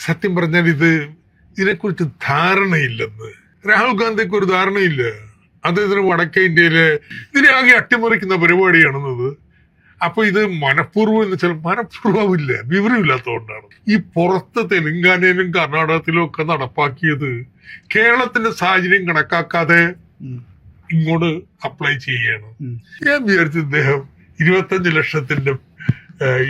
സത്യം പറഞ്ഞാൽ ഇതിനെക്കുറിച്ച് ധാരണയില്ലെന്ന്. രാഹുൽ ഗാന്ധിക്ക് ഒരു ധാരണയില്ല. അദ്ദേഹത്തിന് വടക്കേ ഇന്ത്യയിലെ ഇതിനെ ആകെ അട്ടിമറിക്കുന്ന പരിപാടിയാണെന്നത്. അപ്പൊ ഇത് മനഃപൂർവ്വം എന്ന് വെച്ചാൽ മനഃപൂർവ്വമില്ല, വിവരമില്ലാത്തതുകൊണ്ടാണ്. ഈ പുറത്ത് തെലങ്കാനയിലും കർണാടകത്തിലും ഒക്കെ നടപ്പാക്കിയത് കേരളത്തിന്റെ സാഹചര്യം കണക്കാക്കാതെ ഇങ്ങോട്ട് അപ്ലൈ ചെയ്യാണ്. ഞാൻ വിചാരിച്ചു ഇദ്ദേഹം 25 ലക്ഷത്തിന്റെ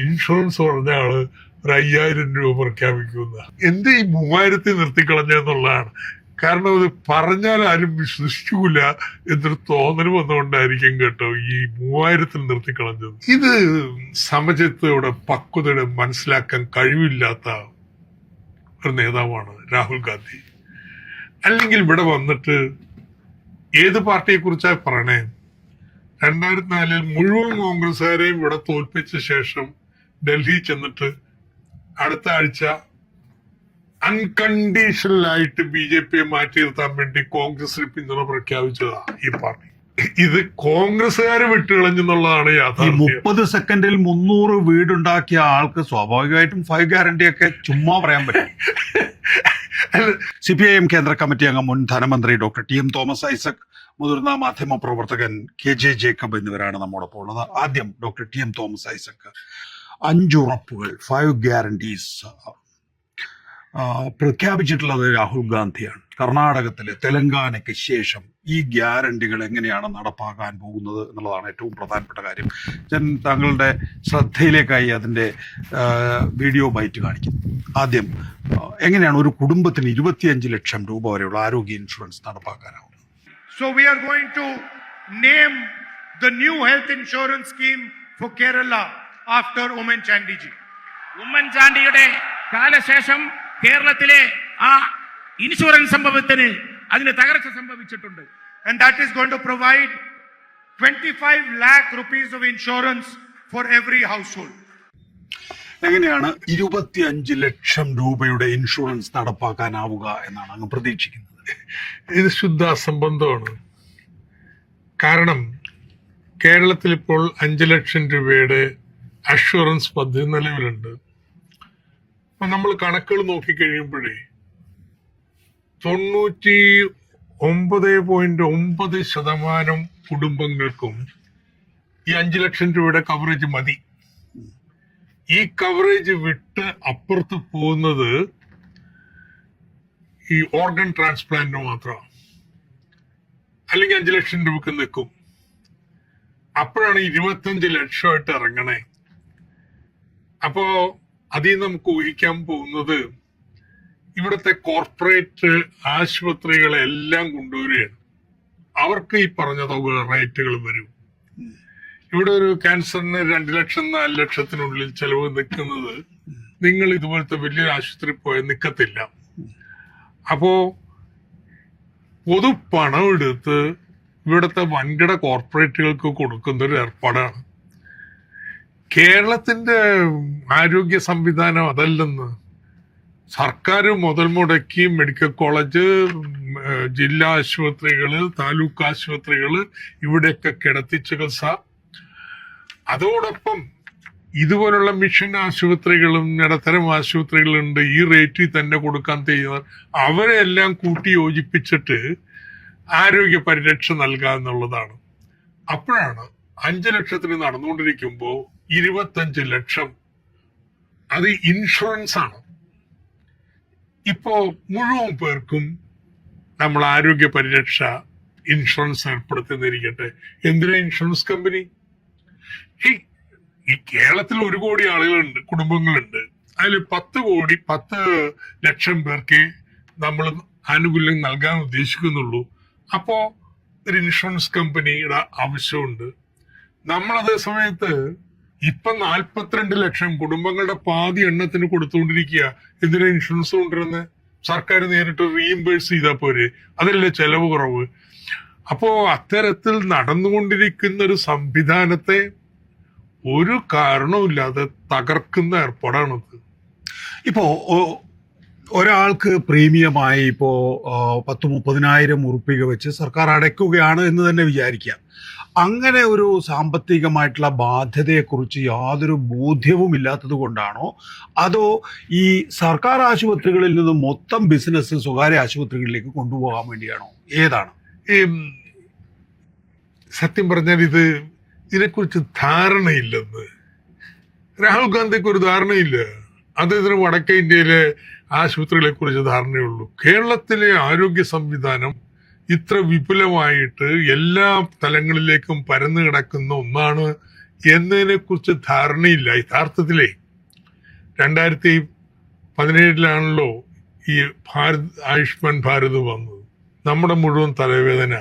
ഇൻഷുറൻസ് പറഞ്ഞ ആള് ഒരു 5000 രൂപ പ്രഖ്യാപിക്കുന്ന. എന്ത് ഈ 3000 നിർത്തിക്കളഞ്ഞെന്നുള്ളതാണ്. കാരണം ഇത് പറഞ്ഞാൽ ആരും വിശ്വസിക്കൂല എന്നൊരു തോന്നൽ വന്നുകൊണ്ടായിരിക്കും കേട്ടോ ഈ 3000 നിർത്തിക്കളഞ്ഞത്. ഇത് സമചിത്തയുടെ പക്വതയുടെ മനസ്സിലാക്കാൻ കഴിവില്ലാത്ത ഒരു നേതാവാണ് രാഹുൽ ഗാന്ധി. അല്ലെങ്കിൽ ഇവിടെ വന്നിട്ട് ഏത് പാർട്ടിയെ കുറിച്ചാ പറയണേ? 2004 മുഴുവൻ കോൺഗ്രസ്സുകാരെയും ഇവിടെ തോൽപ്പിച്ച ശേഷം ഡൽഹി ചെന്നിട്ട് അടുത്ത ആഴ്ച അൺകണ്ടീഷണൽ ആയിട്ട് BJPയെ മാറ്റി നിർത്താൻ വേണ്ടി കോൺഗ്രസിന് പിന്തുണ പ്രഖ്യാപിച്ചതാ ഈ പാർട്ടി. ഇത് കോൺഗ്രസ്സുകാരെ വിട്ടുകളഞ്ഞെന്നുള്ളതാണ് യാഥാർത്ഥ്യം. 30 സെക്കൻഡിൽ 300 വീടുണ്ടാക്കിയ ആൾക്ക് സ്വാഭാവികമായിട്ടും 5 ഗ്യാരണ്ടി ഒക്കെ ചുമ്മാ പറയാൻ പറ്റും. CPIM കേന്ദ്ര കമ്മിറ്റി അംഗം മുൻ ധനമന്ത്രി ഡോക്ടർ TM തോമസ് ഐസക്, മുതിർന്ന മാധ്യമ പ്രവർത്തകൻ KJ ജേക്കബ് എന്നിവരാണ് നമ്മോടൊപ്പം ഉള്ളത്. ആദ്യം ഡോക്ടർ TM തോമസ് ഐസക്, 5 ഉറപ്പുകൾ 5 ഗ്യാരണ്ടീസ് പ്രഖ്യാപിച്ചിട്ടുള്ളത് രാഹുൽ ഗാന്ധിയാണ്. കർണാടകത്തിലെ തെലങ്കാനയ്ക്ക് ശേഷം ഈ ഗ്യാരണ്ടികൾ എങ്ങനെയാണ് നടപ്പാക്കാൻ പോകുന്നത് എന്നുള്ളതാണ് ഏറ്റവും പ്രധാനപ്പെട്ട കാര്യം. ഞാൻ താങ്കളുടെ ശ്രദ്ധയിലേക്കായി അതിൻ്റെ വീഡിയോ ബൈറ്റ് കാണിക്കുന്നു. ആദ്യം എങ്ങനെയാണ് ഒരു കുടുംബത്തിന് 25 ലക്ഷം രൂപ വരെയുള്ള ആരോഗ്യ insurance നടപ്പാക്കാനാവുന്നത്? So we are going to name the new health insurance scheme for Kerala after Oommen Chandy ji. Oommen ചാണ്ടിയുടെ കാലശേഷം കേരളത്തിലെ ആ ഇൻഷുറൻസ് സംഭവത്തിന് അതിന് തകർച്ച സംഭവിച്ചിട്ടുണ്ട്. And that is going to provide 25 lakh rupees of insurance for every household. എങ്ങനെയാണ് 25 ലക്ഷം രൂപയുടെ ഇൻഷുറൻസ് നടപ്പാക്കാനാവുക എന്നാണ് അങ്ങ് പ്രതീക്ഷിക്കുന്നത്? ഇത് ശുദ്ധ അസംബന്ധമാണ്. കാരണം കേരളത്തിൽ ഇപ്പോൾ 5 ലക്ഷം രൂപയുടെ അഷുറൻസ് പദ്ധതി നിലവിലുണ്ട്. അപ്പൊ നമ്മൾ കണക്കുകൾ നോക്കിക്കഴിയുമ്പോഴേ 99.9% കുടുംബങ്ങൾക്കും ഈ 5 ലക്ഷം രൂപയുടെ കവറേജ് മതി. ഈ കവറേജ് വിട്ട് അപ്പുറത്ത് പോകുന്നത് ഈ ഓർഗൻ ട്രാൻസ്പ്ലാന്റിന് മാത്രമാണ്. അല്ലെങ്കിൽ 5 ലക്ഷം രൂപക്ക് നിൽക്കും. അപ്പോഴാണ് 25 ലക്ഷമായിട്ട് ഇറങ്ങണേ. അപ്പോ അതിൽ നമുക്ക് ഊഹിക്കാൻ പോകുന്നത് ഇവിടുത്തെ കോർപ്പറേറ്റ് ആശുപത്രികളെല്ലാം കൊണ്ടുവരികയാണ്. അവർക്ക് ഈ പറഞ്ഞ തുക റേറ്റുകൾ വരും. ഇവിടെ ഒരു ക്യാൻസറിന് 2 ലക്ഷം 4 ലക്ഷത്തിനുള്ളിൽ ചെലവ് നിൽക്കുന്നത് നിങ്ങൾ ഇതുപോലത്തെ വലിയൊരു ആശുപത്രി പോയാൽ നിൽക്കത്തില്ല. അപ്പോ പൊതു പണം എടുത്ത് ഇവിടുത്തെ വൻകിട കോർപ്പറേറ്റുകൾക്ക് കൊടുക്കുന്ന ഒരു ഏർപ്പാടാണ്. കേരളത്തിന്റെ ആരോഗ്യ സംവിധാനം അതല്ലെന്ന്. സർക്കാർ മുതൽ മുടക്കി മെഡിക്കൽ കോളേജ്, ജില്ലാ ആശുപത്രികള്, താലൂക്ക് ആശുപത്രികള്, ഇവിടെയൊക്കെ കിടത്തി ചികിത്സ. അതോടൊപ്പം ഇതുപോലുള്ള മിഷൻ ആശുപത്രികളും ഇടത്തരം ആശുപത്രികളുണ്ട്. ഈ റേറ്റിൽ തന്നെ കൊടുക്കാൻ തയ്യാർ. അവരെല്ലാം കൂട്ടി യോജിപ്പിച്ചിട്ട് ആരോഗ്യ പരിരക്ഷ നൽകുക എന്നുള്ളതാണ്. അപ്പോഴാണ് 5 ലക്ഷത്തിന് നടന്നുകൊണ്ടിരിക്കുമ്പോൾ 25 ലക്ഷം അത് ഇൻഷുറൻസ് ആണ്. ഇപ്പോ മുഴുവൻ പേർക്കും നമ്മൾ ആരോഗ്യ പരിരക്ഷ ഇൻഷുറൻസ് ഏർപ്പെടുത്തുന്നിരിക്കട്ടെ. എന്തിനാ ഇൻഷുറൻസ് കമ്പനി? ഈ കേരളത്തിൽ 1 കോടി ആളുകളുണ്ട്, കുടുംബങ്ങളുണ്ട്. അതിൽ 10 ലക്ഷം പേർക്ക് നമ്മൾ ആനുകൂല്യം നൽകാൻ ഉദ്ദേശിക്കുന്നുള്ളൂ. അപ്പോ ഒരു ഇൻഷുറൻസ് കമ്പനിയുടെ ആവശ്യമുണ്ട്. നമ്മൾ അതേ സമയത്ത് ഇപ്പൊ 42 ലക്ഷം കുടുംബങ്ങളുടെ പാതി എണ്ണത്തിന് കൊടുത്തുകൊണ്ടിരിക്കുക. എന്തിനാ ഇൻഷുറൻസ് കൊണ്ടുവരുന്നത്? സർക്കാർ നേരിട്ട് റീഇംബേഴ്സ് ചെയ്താൽ പോരെ? അതല്ലേ ചെലവ് കുറവ്. അപ്പോ അത്തരത്തിൽ നടന്നുകൊണ്ടിരിക്കുന്ന ഒരു സംവിധാനത്തെ ഒരു കാരണവുമില്ലാതെ തകർക്കുന്ന ഏർപ്പാടാണത്. ഇപ്പോ ഒരാൾക്ക് പ്രീമിയമായി ഇപ്പോ 10-30,000 ഉറുപ്പിക വെച്ച് സർക്കാർ അടയ്ക്കുകയാണ് എന്ന് തന്നെ വിചാരിക്കാം. അങ്ങനെ ഒരു സാമ്പത്തികമായിട്ടുള്ള ബാധ്യതയെക്കുറിച്ച് യാതൊരു ബോധ്യവും ഇല്ലാത്തത് കൊണ്ടാണോ, അതോ ഈ സർക്കാർ ആശുപത്രികളിൽ നിന്ന് മൊത്തം ബിസിനസ് സ്വകാര്യ ആശുപത്രികളിലേക്ക് കൊണ്ടുപോകാൻ വേണ്ടിയാണോ? ഏതാണ്? ഈ സത്യം പറഞ്ഞാൽ ഇതിനെക്കുറിച്ച് ധാരണയില്ലെന്ന്. രാഹുൽ ഗാന്ധിക്ക് ഒരു ധാരണയില്ല. അദ്ദേഹത്തിന് വടക്കേ ഇന്ത്യയിലെ ആശുപത്രികളെ കുറിച്ച് ധാരണയുള്ളൂ. കേരളത്തിലെ ആരോഗ്യ സംവിധാനം ഇത്ര വിപുലമായിട്ട് എല്ലാ തലങ്ങളിലേക്കും പരന്നു കിടക്കുന്ന ഒന്നാണ് എന്നതിനെ കുറിച്ച് ധാരണയില്ല. യഥാർത്ഥത്തിലെ 2017 ഈ ആയുഷ്മാൻ ഭാരത് വന്നത്. നമ്മുടെ മുഴുവൻ തലവേദന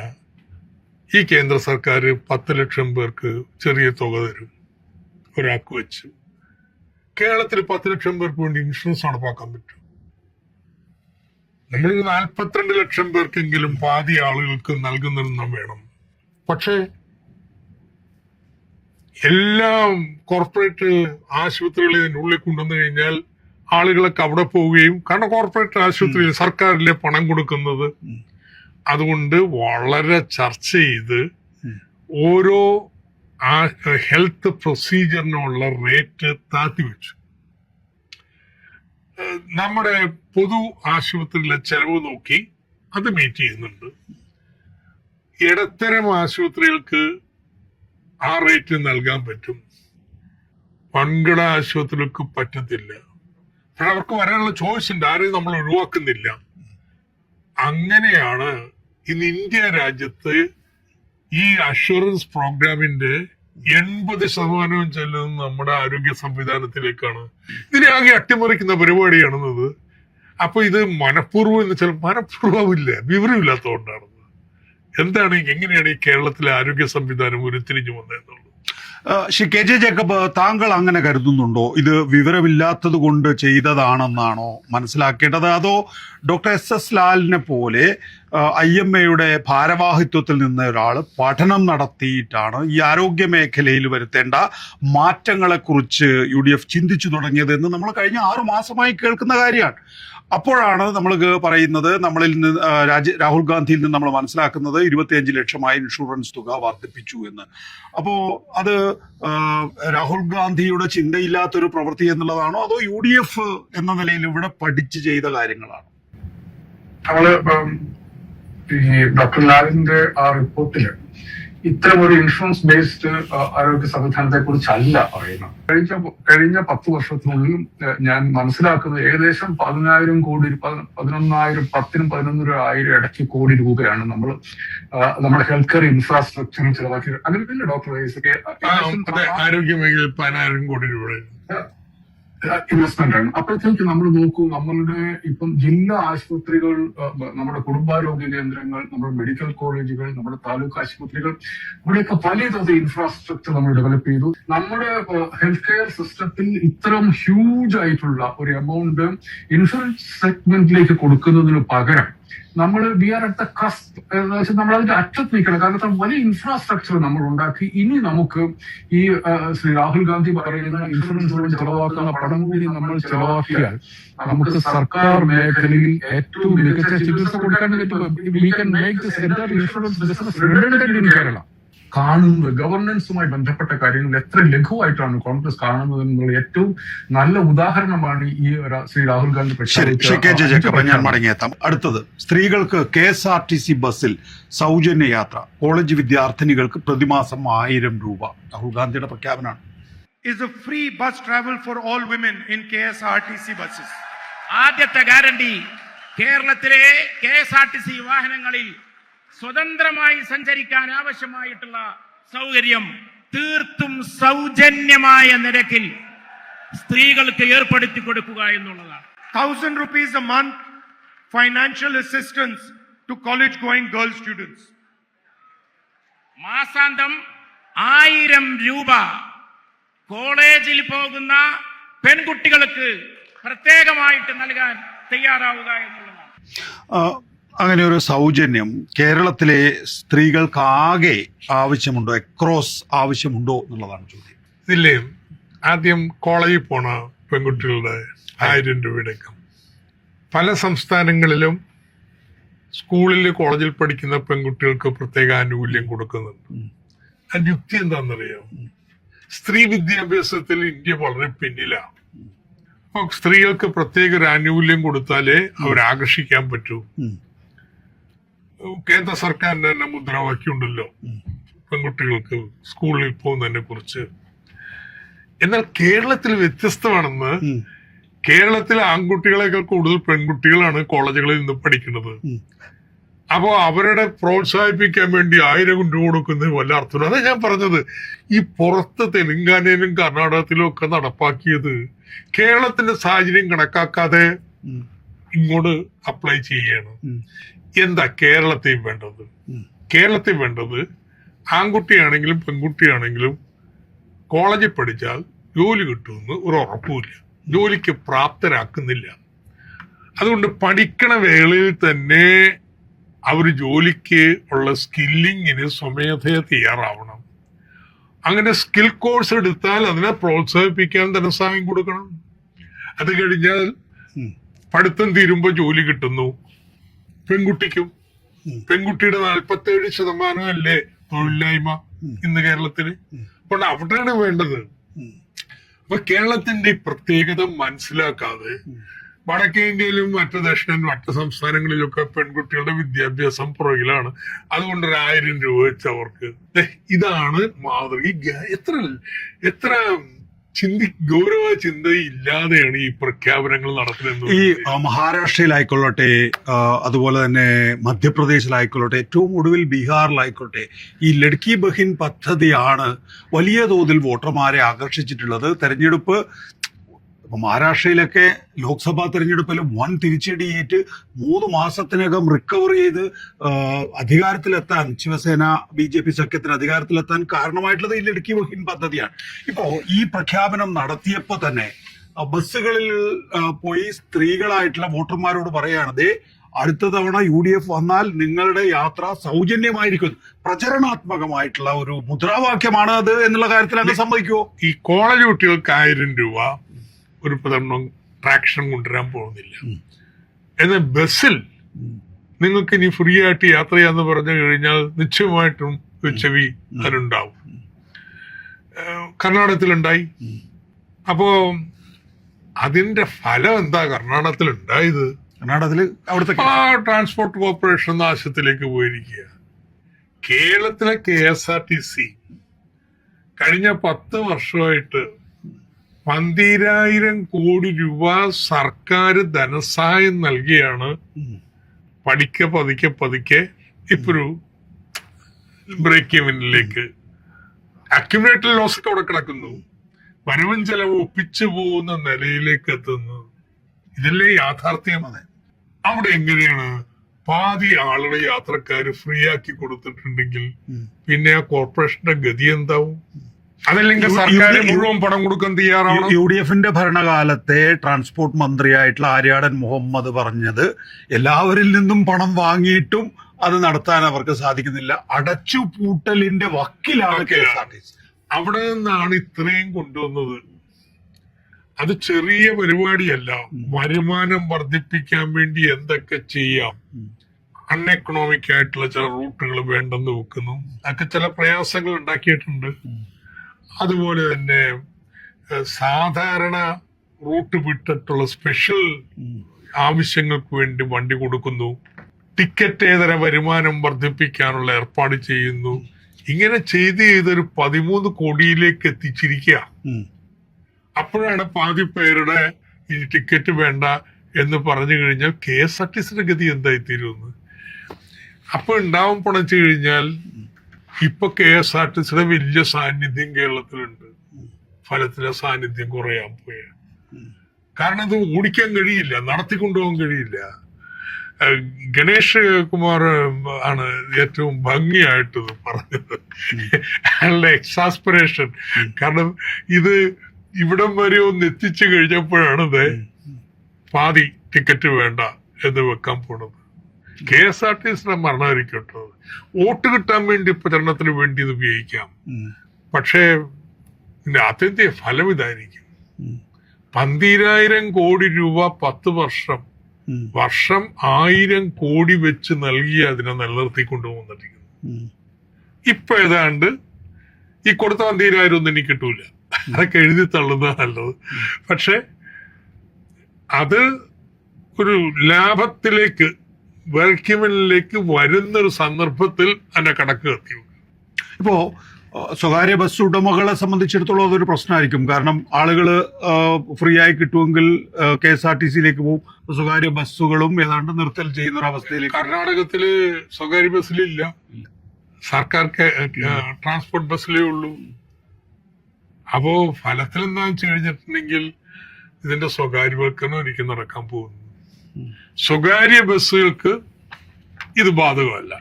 ഈ കേന്ദ്ര സർക്കാർ 10 ലക്ഷം പേർക്ക് ചെറിയ തുക തരും ഒരാൾക്ക് വെച്ച്. കേരളത്തിൽ 10 ലക്ഷം പേർക്ക് വേണ്ടി ഇൻഷുറൻസ് നടപ്പാക്കാൻ പറ്റും. നമ്മൾ 42 ലക്ഷം പേർക്കെങ്കിലും പാതി ആളുകൾക്ക് നൽകുന്നെണ്ണം വേണം. പക്ഷേ എല്ലാം കോർപ്പറേറ്റ് ആശുപത്രികളിൽ ഇതിനുള്ളിൽ കൊണ്ടുവന്നു കഴിഞ്ഞാൽ ആളുകളൊക്കെ അവിടെ പോവുകയും, കാരണം കോർപ്പറേറ്റ് ആശുപത്രിയിൽ സർക്കാരിലെ പണം കൊടുക്കുന്നത്. അതുകൊണ്ട് വളരെ ചർച്ച ചെയ്ത് ഓരോ ഹെൽത്ത് പ്രൊസീജിയറിനുള്ള റേറ്റ് താത്തി വെച്ചു. നമ്മുടെ പൊതു ആശുപത്രിയിലെ ചെലവ് നോക്കി അത് മീറ്റ് ചെയ്യുന്നുണ്ട്. ഇടത്തരം ആശുപത്രികൾക്ക് ആ റേറ്റ് നൽകാൻ പറ്റും, വൻകിട ആശുപത്രികൾക്ക് പറ്റത്തില്ല. പക്ഷെ അവർക്ക് വരാനുള്ള ചോയ്സ് ഉണ്ട്, ആരെയും നമ്മൾ ഒഴിവാക്കുന്നില്ല. അങ്ങനെയാണ് ഇന്ന് ഇന്ത്യ രാജ്യത്ത് ഈ അഷുറൻസ് പ്രോഗ്രാമിന്റെ 80% ചെല്ലുന്നത് നമ്മുടെ ആരോഗ്യ സംവിധാനത്തിലേക്കാണ്. ഇതിനെ ആകെ അട്ടിമറിക്കുന്ന പരിപാടിയാണെന്നത്. അപ്പൊ ഇത് മനഃപൂർവ്വം എന്ന് വെച്ചാൽ മനഃപൂർവ്വമില്ല, വിവരമില്ലാത്തതുകൊണ്ടാണ്. എന്താണ്, എങ്ങനെയാണ് ഈ കേരളത്തിലെ ആരോഗ്യ സംവിധാനം ഉരുത്തിരിഞ്ഞു വന്നതെന്നുള്ളത്? ശ്രീ കെ ജെ ജേക്കബ്, താങ്കൾ അങ്ങനെ കരുതുന്നുണ്ടോ? ഇത് വിവരമില്ലാത്തത് കൊണ്ട് ചെയ്തതാണെന്നാണോ മനസ്സിലാക്കേണ്ടത്? അതോ ഡോക്ടർ SS ലാലിനെ പോലെ IMAയുടെ ഭാരവാഹിത്വത്തിൽ നിന്ന് ഒരാൾ പഠനം നടത്തിയിട്ടാണ് ഈ ആരോഗ്യ മേഖലയിൽ വരുത്തേണ്ട മാറ്റങ്ങളെക്കുറിച്ച് UDF ചിന്തിച്ചു തുടങ്ങിയതെന്ന് നമ്മൾ കഴിഞ്ഞ 6 മാസമായി കേൾക്കുന്ന കാര്യമാണ്. അപ്പോഴാണ് നമ്മൾ പറയുന്നത്, നമ്മളിൽ നിന്ന് രാഹുൽ ഗാന്ധിയിൽ നിന്ന് നമ്മൾ മനസ്സിലാക്കുന്നത് 25 ലക്ഷമായി ഇൻഷുറൻസ് തുക വർദ്ധിപ്പിച്ചു എന്ന്. അപ്പോ അത് രാഹുൽ ഗാന്ധിയുടെ ചിന്തയില്ലാത്തൊരു പ്രവൃത്തി എന്നുള്ളതാണോ, അതോ UDF എന്ന നിലയിൽ ഇവിടെ പഠിച്ച് ചെയ്ത കാര്യങ്ങളാണോ? നമ്മള് ഈ ഡോക്ടർ ലാലിന്റെ ആ റിപ്പോർട്ടില് ഇത്തരം ഒരു ഇൻഷുറൻസ് ബേസ്ഡ് ആരോഗ്യ സംവിധാനത്തെ കുറിച്ചല്ല പറയുന്നത്. കഴിഞ്ഞ 10 വർഷത്തിനുള്ളിൽ ഞാൻ മനസ്സിലാക്കുന്നത് ഏകദേശം 10,000 കോടി 11,000 ഇടയ്ക്ക് കോടി രൂപയാണ് നമ്മുടെ ഹെൽത്ത് കെയർ ഇൻഫ്രാസ്ട്രക്ചറിൽ ചിലവാക്കി. അങ്ങനെ ഡോക്ടർ ആരോഗ്യ മേഖലയിൽ 10,000 കോടി രൂപ ഇൻവെസ്റ്റ്മെന്റ് ആണ്. അപ്പോഴത്തേക്ക് നമ്മൾ നോക്കൂ, നമ്മളുടെ ഇപ്പം ജില്ലാ ആശുപത്രികൾ, നമ്മുടെ കുടുംബാരോഗ്യ കേന്ദ്രങ്ങൾ, നമ്മുടെ മെഡിക്കൽ കോളേജുകൾ, നമ്മുടെ താലൂക്ക് ആശുപത്രികൾ, ഇവിടെയൊക്കെ വലിയ തോതിൽ ഇൻഫ്രാസ്ട്രക്ചർ നമ്മൾ ഡെവലപ്പ് ചെയ്തു. നമ്മുടെ ഹെൽത്ത് കെയർ സിസ്റ്റത്തിൽ ഇത്തരം ഹ്യൂജ് ആയിട്ടുള്ള ഒരു എമൗണ്ട് ഇൻഷുറൻസ് സെഗ്മെന്റിലേക്ക് കൊടുക്കുന്നതിന് പകരം നമ്മൾ we are at the cusp, നമ്മൾ അതിന്റെ അറ്റത്ത് നിൽക്കണം. കാരണം വലിയ ഇൻഫ്രാസ്ട്രക്ചർ നമ്മൾ ഉണ്ടാക്കി. ഇനി നമുക്ക് ഈ ശ്രീ രാഹുൽ ഗാന്ധി പറയുന്ന ഇൻഷുറൻസ് ചെലവാക്കുന്ന പണം കൂടി നമ്മൾ ചെലവാക്കിയാൽ നമുക്ക് സർക്കാർ മേഖലയിൽ ഏറ്റവും മികച്ച ചികിത്സ കൊടുക്കാൻ പറ്റും. We can make this entire insurance business redundant in Kerala. കാണുന്നത് ഗവർണൻസുമായി ബന്ധപ്പെട്ട കാര്യങ്ങൾ എത്ര ലഘുവായിട്ടാണ് കോൺഗ്രസ് കാണുന്നത് എന്നുള്ള ഏറ്റവും നല്ല ഉദാഹരണമാണ് ഈ ശ്രീ രാഹുൽ ഗാന്ധി. ഞാൻ മടങ്ങിയെത്താം. അടുത്തത്, സ്ത്രീകൾക്ക് KSRTC ബസ്സിൽ സൗജന്യ യാത്ര, കോളേജ് വിദ്യാർത്ഥിനികൾക്ക് പ്രതിമാസം 1000 രൂപ രാഹുൽ ഗാന്ധിയുടെ പ്രഖ്യാപനമാണ്. Is a free bus travel for all women in KSRTC buses. ആദ്യത്തെ ഗ്യാരണ്ടി, കേരളത്തിലെ KSRTC വാഹനങ്ങളിൽ സ്വതന്ത്രമായി സഞ്ചരിക്കാൻ ആവശ്യമായിട്ടുള്ള സൗകര്യം തീർത്തും സൗജന്യമായ നിരക്കിൽ സ്ത്രീകൾക്ക് ഏർപ്പെടുത്തി കൊടുക്കുക എന്നുള്ളതാണ്. 1,000 rupees a month financial assistance to college going girl students. മാസാന്തം 1000 രൂപ കോളേജിൽ പോകുന്ന പെൺകുട്ടികൾക്ക് പ്രത്യേകമായിട്ട് നൽകാൻ തയ്യാറാവുക എന്നുള്ളതാണ്. അങ്ങനെ ഒരു സൗജന്യം കേരളത്തിലെ സ്ത്രീകൾക്കാകെ ആവശ്യമുണ്ടോ, എക്രോസ് ആവശ്യമുണ്ടോ എന്നുള്ളതാണ് ചോദ്യം. ഇതില്ലേ, ആദ്യം കോളേജിൽ പോണ പെൺകുട്ടികളുടെ 1000 രൂപയുടെയൊക്കെ പല സംസ്ഥാനങ്ങളിലും സ്കൂളിൽ കോളേജിൽ പഠിക്കുന്ന പെൺകുട്ടികൾക്ക് പ്രത്യേക ആനുകൂല്യം കൊടുക്കുന്നുണ്ട്. അതിന്റെ യുക്തി എന്താണെന്നറിയാം? സ്ത്രീ വിദ്യാഭ്യാസത്തിൽ ഇന്ത്യ വളരെ പിന്നിലാണ്. അപ്പൊ സ്ത്രീകൾക്ക് പ്രത്യേക ഒരു ആനുകൂല്യം കൊടുത്താലേ അവരാകർഷിക്കാൻ പറ്റൂ. കേന്ദ്ര സർക്കാരിന്റെ തന്നെ മുദ്രാവാക്യമുണ്ടല്ലോ പെൺകുട്ടികൾക്ക് സ്കൂളിൽ പോകുന്നതിനെ കുറിച്ച്. എന്നാൽ കേരളത്തിൽ വ്യത്യസ്തമാണെന്ന്. കേരളത്തിൽ ആൺകുട്ടികളെക്കാൾ കൂടുതൽ പെൺകുട്ടികളാണ് കോളേജുകളിൽ നിന്ന് പഠിക്കുന്നത്. അപ്പോ അവരുടെ പ്രോത്സാഹിപ്പിക്കാൻ വേണ്ടി 1000 രൂപ കൊടുക്കുന്നത് വല്ല അർത്ഥമില്ല. അതാ ഞാൻ പറഞ്ഞത്, ഈ പുറത്ത് തെലങ്കാനയിലും കർണാടകത്തിലും ഒക്കെ നടപ്പാക്കിയത് കേരളത്തിന്റെ സാഹചര്യം കണക്കാക്കാതെ ഇങ്ങോട്ട് അപ്ലൈ ചെയ്യാണ്. എന്താ കേരളത്തിൽ വേണ്ടത്? കേരളത്തിൽ വേണ്ടത് ആൺകുട്ടിയാണെങ്കിലും പെൺകുട്ടിയാണെങ്കിലും കോളേജിൽ പഠിച്ചാൽ ജോലി കിട്ടുമെന്ന് ഒരു ഉറപ്പുമില്ല, ജോലിക്ക് പ്രാപ്തരാക്കുന്നില്ല. അതുകൊണ്ട് പഠിക്കണ വേളയിൽ തന്നെ അവർ ജോലിക്ക് ഉള്ള സ്കില്ലിങ്ങിന് സ്വമേധയ തയ്യാറാവണം. അങ്ങനെ സ്കിൽ കോഴ്സ് എടുത്താൽ അതിനെ പ്രോത്സാഹിപ്പിക്കാൻ ധനസഹായം കൊടുക്കണം. അത് കഴിഞ്ഞാൽ പഠിത്തം തീരുമ്പോൾ ജോലി കിട്ടുന്നു. പെൺകുട്ടിക്കും പെൺകുട്ടിയുടെ 47% അല്ലേ തൊഴിലില്ലായ്മ ഇന്ന് കേരളത്തിന്. അപ്പോൾ അവിടെയാണ് വേണ്ടത്. അപ്പൊ കേരളത്തിന്റെ പ്രത്യേകത മനസ്സിലാക്കാതെ വടക്കേ ഇന്ത്യയിലും മറ്റ് സംസ്ഥാനങ്ങളിലൊക്കെ പെൺകുട്ടികളുടെ വിദ്യാഭ്യാസം പുറകിലാണ്. അതുകൊണ്ട് 1000 രൂപ വെച്ച് അവർക്ക് ഇതാണ് മാതൃക. എത്ര ഗൗരവ ചിന്തയില്ലാതെയാണ് ഈ പ്രഖ്യാപനങ്ങൾ നടത്തുന്നത്. ഈ മഹാരാഷ്ട്രയിലായിക്കൊള്ളട്ടെ, അതുപോലെ തന്നെ മധ്യപ്രദേശിലായിക്കൊള്ളട്ടെ, ഏറ്റവും ഒടുവിൽ ബീഹാറിലായിക്കോട്ടെ, ഈ ലഡ്കി ബഹിൻ പദ്ധതിയാണ് വലിയ തോതിൽ വോട്ടർമാരെ ആകർഷിച്ചിട്ടുള്ളത്. തെരഞ്ഞെടുപ്പ് മഹാരാഷ്ട്രയിലൊക്കെ ലോക്സഭാ തെരഞ്ഞെടുപ്പിൽ വൻ തിരിച്ചടിയേറ്റ് 3 മാസത്തിനകം റിക്കവർ ചെയ്ത് അധികാരത്തിലെത്താൻ, ശിവസേന BJP സഖ്യത്തിന് അധികാരത്തിലെത്താൻ കാരണമായിട്ടുള്ളത് ഈ ലഡ്കി ബഹിൻ പദ്ധതിയാണ്. ഇപ്പോ ഈ പ്രഖ്യാപനം നടത്തിയപ്പോ തന്നെ ബസ്സുകളിൽ പോയി സ്ത്രീകളായിട്ടുള്ള വോട്ടർമാരോട് പറയാണ്, അടുത്ത തവണ UDF വന്നാൽ നിങ്ങളുടെ യാത്ര സൗജന്യമായിരിക്കും. പ്രചരണാത്മകമായിട്ടുള്ള ഒരു മുദ്രാവാക്യമാണ് അത് എന്നുള്ള കാര്യത്തിൽ അങ്ങ് സമ്മതിക്കുമോ? ഈ കോളേജ് കുട്ടികൾക്ക് 1000 രൂപ ഒരു പ്രധാന ട്രാക്ഷൻ കൊണ്ടുവരാൻ പോകുന്നില്ല. എന്നാൽ ബസ്സിൽ നിങ്ങൾക്ക് ഇനി ഫ്രീ ആയിട്ട് യാത്ര ചെയ്യാന്ന് പറഞ്ഞു കഴിഞ്ഞാൽ നിശ്ചയമായിട്ടും ചെവി അതിനുണ്ടാവും. കർണാടകത്തിലുണ്ടായി. അപ്പോ അതിന്റെ ഫലം എന്താ കർണാടകത്തിൽ ഉണ്ടായത്? കർണാടകത്തിൽ അവിടുത്തെ ട്രാൻസ്പോർട്ട് കോർപ്പറേഷൻ നാശത്തിലേക്ക് പോയിരിക്കുക. കേരളത്തിലെ KSRTC കഴിഞ്ഞ 10 വർഷമായിട്ട് 12,000 കോടി രൂപ സർക്കാർ ധനസഹായം നൽകിയാണ് പതുക്കെ ഇപ്പൊരു ബ്രേക്ക് ഇവനിലേക്ക്. അക്യുമുലേറ്റഡ് ലോസ് ഒക്കെ അവിടെ കിടക്കുന്നു. വരവും ചെലവ് ഒപ്പിച്ചു പോകുന്ന നിലയിലേക്ക് എത്തുന്നു. ഇതല്ലേ യാഥാർത്ഥ്യം? അവിടെ എങ്ങനെയാണ് പാതി ആളുടെ യാത്രക്കാര് ഫ്രീ ആക്കി കൊടുത്തിട്ടുണ്ടെങ്കിൽ പിന്നെ ആ കോർപ്പറേഷന്റെ ഗതി എന്താവും? അതല്ലെങ്കിൽ സർക്കാർ മുഴുവൻ പണം കൊടുക്കാൻ തയ്യാറാവണം. UDFന്റെ ഭരണകാലത്തെ ട്രാൻസ്പോർട്ട് മന്ത്രിയായിട്ടുള്ള ആര്യാടൻ മുഹമ്മദ് പറഞ്ഞത് എല്ലാവരിൽ നിന്നും പണം വാങ്ങിയിട്ടും അത് നടത്താൻ അവർക്ക് സാധിക്കുന്നില്ല. അടച്ചുപൂട്ടലിന്റെ വക്കിലാണ് KSRTC. അവിടെ നിന്നാണ് ഇത്രയും കൊണ്ടുവന്നത്. അത് ചെറിയ പരിപാടിയല്ല. വരുമാനം വർദ്ധിപ്പിക്കാൻ വേണ്ടി എന്തൊക്കെ ചെയ്യാം. അൺഎക്കണോമിക് ആയിട്ടുള്ള ചില റൂട്ടുകൾ വേണ്ടെന്ന് വെക്കുന്നു. അതൊക്കെ ചില പ്രയാസങ്ങൾ ഉണ്ടാക്കിയിട്ടുണ്ട്. അതുപോലെ തന്നെ സാധാരണ റൂട്ട് വിട്ടിട്ടുള്ള സ്പെഷ്യൽ ആവശ്യങ്ങൾക്ക് വേണ്ടി വണ്ടി കൊടുക്കുന്നു. ടിക്കറ്റേതര വരുമാനം വർദ്ധിപ്പിക്കാനുള്ള ഏർപ്പാട് ചെയ്യുന്നു. ഇങ്ങനെ ചെയ്തൊരു 13 കോടിയിലേക്ക് എത്തിച്ചിരിക്കുക. അപ്പോഴാണ് പാതി പേരുടെ ഈ ടിക്കറ്റ് വേണ്ട എന്ന് പറഞ്ഞു കഴിഞ്ഞാൽ KSRTCയുടെ ഗതി എന്തായിത്തീരുമെന്ന്. അപ്പൊ ഉണ്ടാവും പണച്ചു കഴിഞ്ഞാൽ ഇപ്പൊ KSRTCയുടെ വലിയ സാന്നിധ്യം കേരളത്തിലുണ്ട്. ഫലത്തിലെ സാന്നിധ്യം കുറയാൻ പോയ കാരണം ഇത് ഓടിക്കാൻ കഴിയില്ല, നടത്തിക്കൊണ്ടുപോകാൻ കഴിയില്ല. ഗണേഷ് കുമാർ ആണ് ഏറ്റവും ഭംഗിയായിട്ട് പറഞ്ഞത്, അയാളുടെ എക്സാസ്പിറേഷൻ. കാരണം ഇത് ഇവിടം വരെ ഒന്ന് എത്തിച്ചു കഴിഞ്ഞപ്പോഴാണ് പാതി ടിക്കറ്റ് വേണ്ട എന്ന് വെക്കാൻ പോണത്. KSRTCയുടെ മരണമായിരിക്കട്ടോ. വോട്ട് കിട്ടാൻ വേണ്ടി പ്രചരണത്തിന് വേണ്ടി ഇത് ഉപയോഗിക്കാം. പക്ഷേ ഇതിന്റെ ആത്യന്തിക ഫലം ഇതായിരിക്കും. 12,000 കോടി രൂപ 10 വർഷം 1000 കോടി വെച്ച് നൽകി അതിനെ നിലനിർത്തിക്കൊണ്ടുപോകുന്നിരിക്കുന്നു. ഇപ്പൊ ഏതാണ്ട് ഈ കൊടുത്ത 20,000 ഒന്നും എനിക്ക് കിട്ടൂല. അതൊക്കെ എഴുതി തള്ളുന്നത് നല്ലത്. പക്ഷെ അത് ഒരു ലാഭത്തിലേക്ക് വെൽക്യുമനിലേക്ക് വരുന്നൊരു സന്ദർഭത്തിൽ അതിന്റെ കണക്ക് കത്തി. ഇപ്പോ സ്വകാര്യ ബസ് ഉടമകളെ സംബന്ധിച്ചിടത്തോളം അതൊരു പ്രശ്നമായിരിക്കും. കാരണം ആളുകൾ ഫ്രീ ആയി കിട്ടുമെങ്കിൽ KSRTCയിലേക്ക് പോകും. സ്വകാര്യ ബസ്സുകളും ഏതാണ്ട് നിർത്തൽ ചെയ്യുന്ന ഒരു അവസ്ഥയിലേക്ക്. കർണാടകത്തില് സ്വകാര്യ ബസ്സിലില്ല, സർക്കാർ ട്രാൻസ്പോർട്ട് ബസ്സിലേ ഉള്ളൂ. അപ്പോ ഫലത്തിൽ എന്താണെന്ന് വെച്ച് കഴിഞ്ഞിട്ടുണ്ടെങ്കിൽ ഇതിന്റെ സ്വകാര്യവൽക്കരണം ഒരിക്കലും നടക്കാൻ പോകുന്നു. സ്വകാര്യ ബസ്സുകൾക്ക് ഇത് ബാധകമല്ല.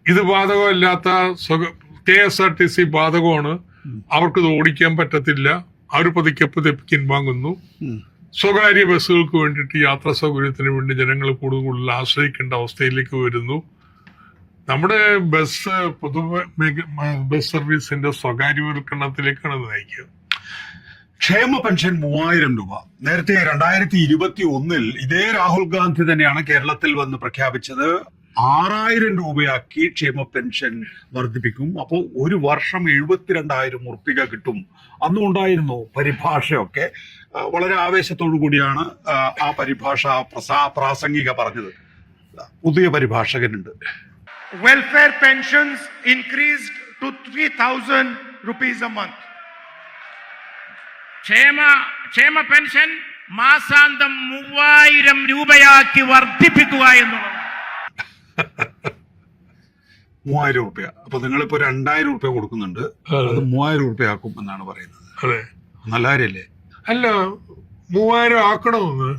ഇത് ബാധകമല്ലാത്ത KSRTC ബാധകമാണ്. അവർക്ക് ഇത് ഓടിക്കാൻ പറ്റത്തില്ല. അവർ പതുക്കെ പിൻവാങ്ങുന്നു. സ്വകാര്യ ബസ്സുകൾക്ക് വേണ്ടിയിട്ട് യാത്രാ സൗകര്യത്തിന് വേണ്ടി ജനങ്ങൾ കൂടുതൽ ആശ്രയിക്കേണ്ട അവസ്ഥയിലേക്ക് വരുന്നു. നമ്മുടെ ബസ് സർവീസിന്റെ സ്വകാര്യവൽക്കരണത്തിലേക്കാണ് നയിക്കുക. ക്ഷേമ പെൻഷൻ 3000 രൂപ നേരത്തെ 2021 ഇതേ രാഹുൽ ഗാന്ധി തന്നെയാണ് കേരളത്തിൽ വന്ന് പ്രഖ്യാപിച്ചത്. 6000 രൂപയാക്കി ക്ഷേമ പെൻഷൻ വർദ്ധിപ്പിക്കും. അപ്പോൾ ഒരു വർഷം 72,000 ഉറുപ്പിക കിട്ടും. അന്നും ഉണ്ടായിരുന്നു പരിഭാഷയൊക്കെ. വളരെ ആവേശത്തോടു കൂടിയാണ് ആ പരിഭാഷ പ്രാസംഗിക പറഞ്ഞത്. പുതിയ പരിഭാഷകനുണ്ട്. Welfare pensions increased to 3,000 rupees a month. ക്ഷേമ പെൻഷൻ മാസാന്തം 3000 രൂപയാക്കി വർദ്ധിപ്പിക്കുക എന്നുള്ളത്. 3000 രൂപ. അപ്പൊ നിങ്ങളിപ്പോ 2000 രൂപ കൊടുക്കുന്നുണ്ട്, അത് 3000 രൂപയാക്കും എന്നാണ് പറയുന്നത്. അതെ, നല്ല കാര്യല്ലേ? അല്ല, 3000 ആക്കണമെന്ന്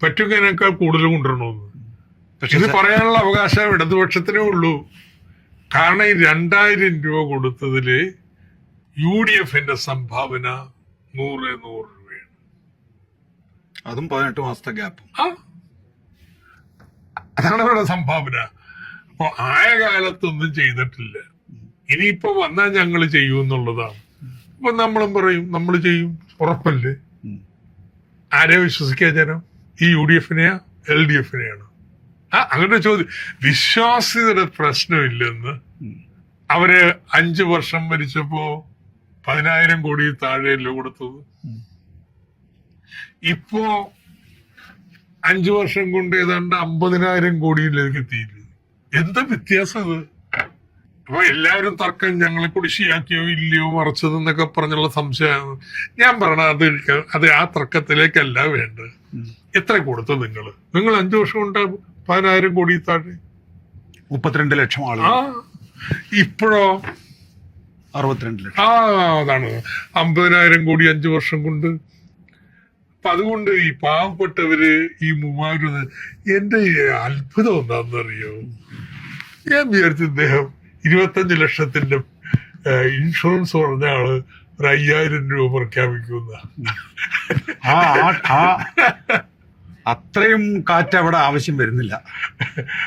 പറ്റുന്നതിനേക്കാൾ കൂടുതൽ കൊണ്ടുവരണമെന്ന്. പക്ഷെ ഇത് പറയാനുള്ള അവകാശം ഇടതുപക്ഷത്തിനേ ഉള്ളൂ. കാരണം ഈ 2000 രൂപ കൊടുത്തതില് UDFന്റെ സംഭാവന 100 രൂപയാണ്. അതും 18 മാസത്തെ ഗ്യാപ്പ്. അതാണ് അവരുടെ സംഭാവന. അപ്പൊ ആയ കാലത്തൊന്നും ചെയ്തിട്ടില്ല. ഇനിയിപ്പോ വന്നാൽ ഞങ്ങൾ ചെയ്യൂ എന്നുള്ളതാണ്. അപ്പൊ നമ്മളും പറയും നമ്മൾ ചെയ്യും, ഉറപ്പല്ലേ? ആരെ വിശ്വസിക്കാ ജനം? ഈ UDFനെയാ LDFനെയാണ്? അങ്ങനെ ചോദ്യം. വിശ്വാസ്യതയുടെ പ്രശ്നമില്ലെന്ന് അവര് 5 വർഷം ഭരിച്ചപ്പോ 10,000 കോടി താഴെയല്ലോ കൊടുത്തത്. ഇപ്പോ 5 വർഷം കൊണ്ട് ഏതാണ്ട് 50,000 കോടിയിലേക്ക് എത്തിയില്ല. എന്താ വ്യത്യാസം ഇത്? അപ്പൊ എല്ലാവരും തർക്കം ഞങ്ങളെ കുടിശ്ശിയാക്കിയോ ഇല്ലയോ മറച്ചതെന്നൊക്കെ പറഞ്ഞുള്ള സംശയമാണ്. ഞാൻ പറഞ്ഞ അത് ആ തർക്കത്തിലേക്കല്ല വേണ്ടത്. എത്ര കൊടുത്തു നിങ്ങൾ 5 വർഷം കൊണ്ട് 10,000 കോടി താഴെ 32 ലക്ഷം ആളുകൾ. ഇപ്പോഴോ 62 ലക്ഷം. അതാണ് 50,000 കോടി 5 വർഷം കൊണ്ട്. അപ്പൊ അതുകൊണ്ട് ഈ പാവപ്പെട്ടവര് ഈ 3000. എന്റെ അത്ഭുതം എന്താണെന്നറിയോ? ഞാൻ വിചാരിച്ചു ഇദ്ദേഹം 25 ലക്ഷത്തിന്റെ ഇൻഷുറൻസ് പറഞ്ഞ ആള് ഒരു 5,000 രൂപ പ്രഖ്യാപിക്കുന്ന. അത്രയും കാറ്റ് അവിടെ ആവശ്യം വരുന്നില്ല.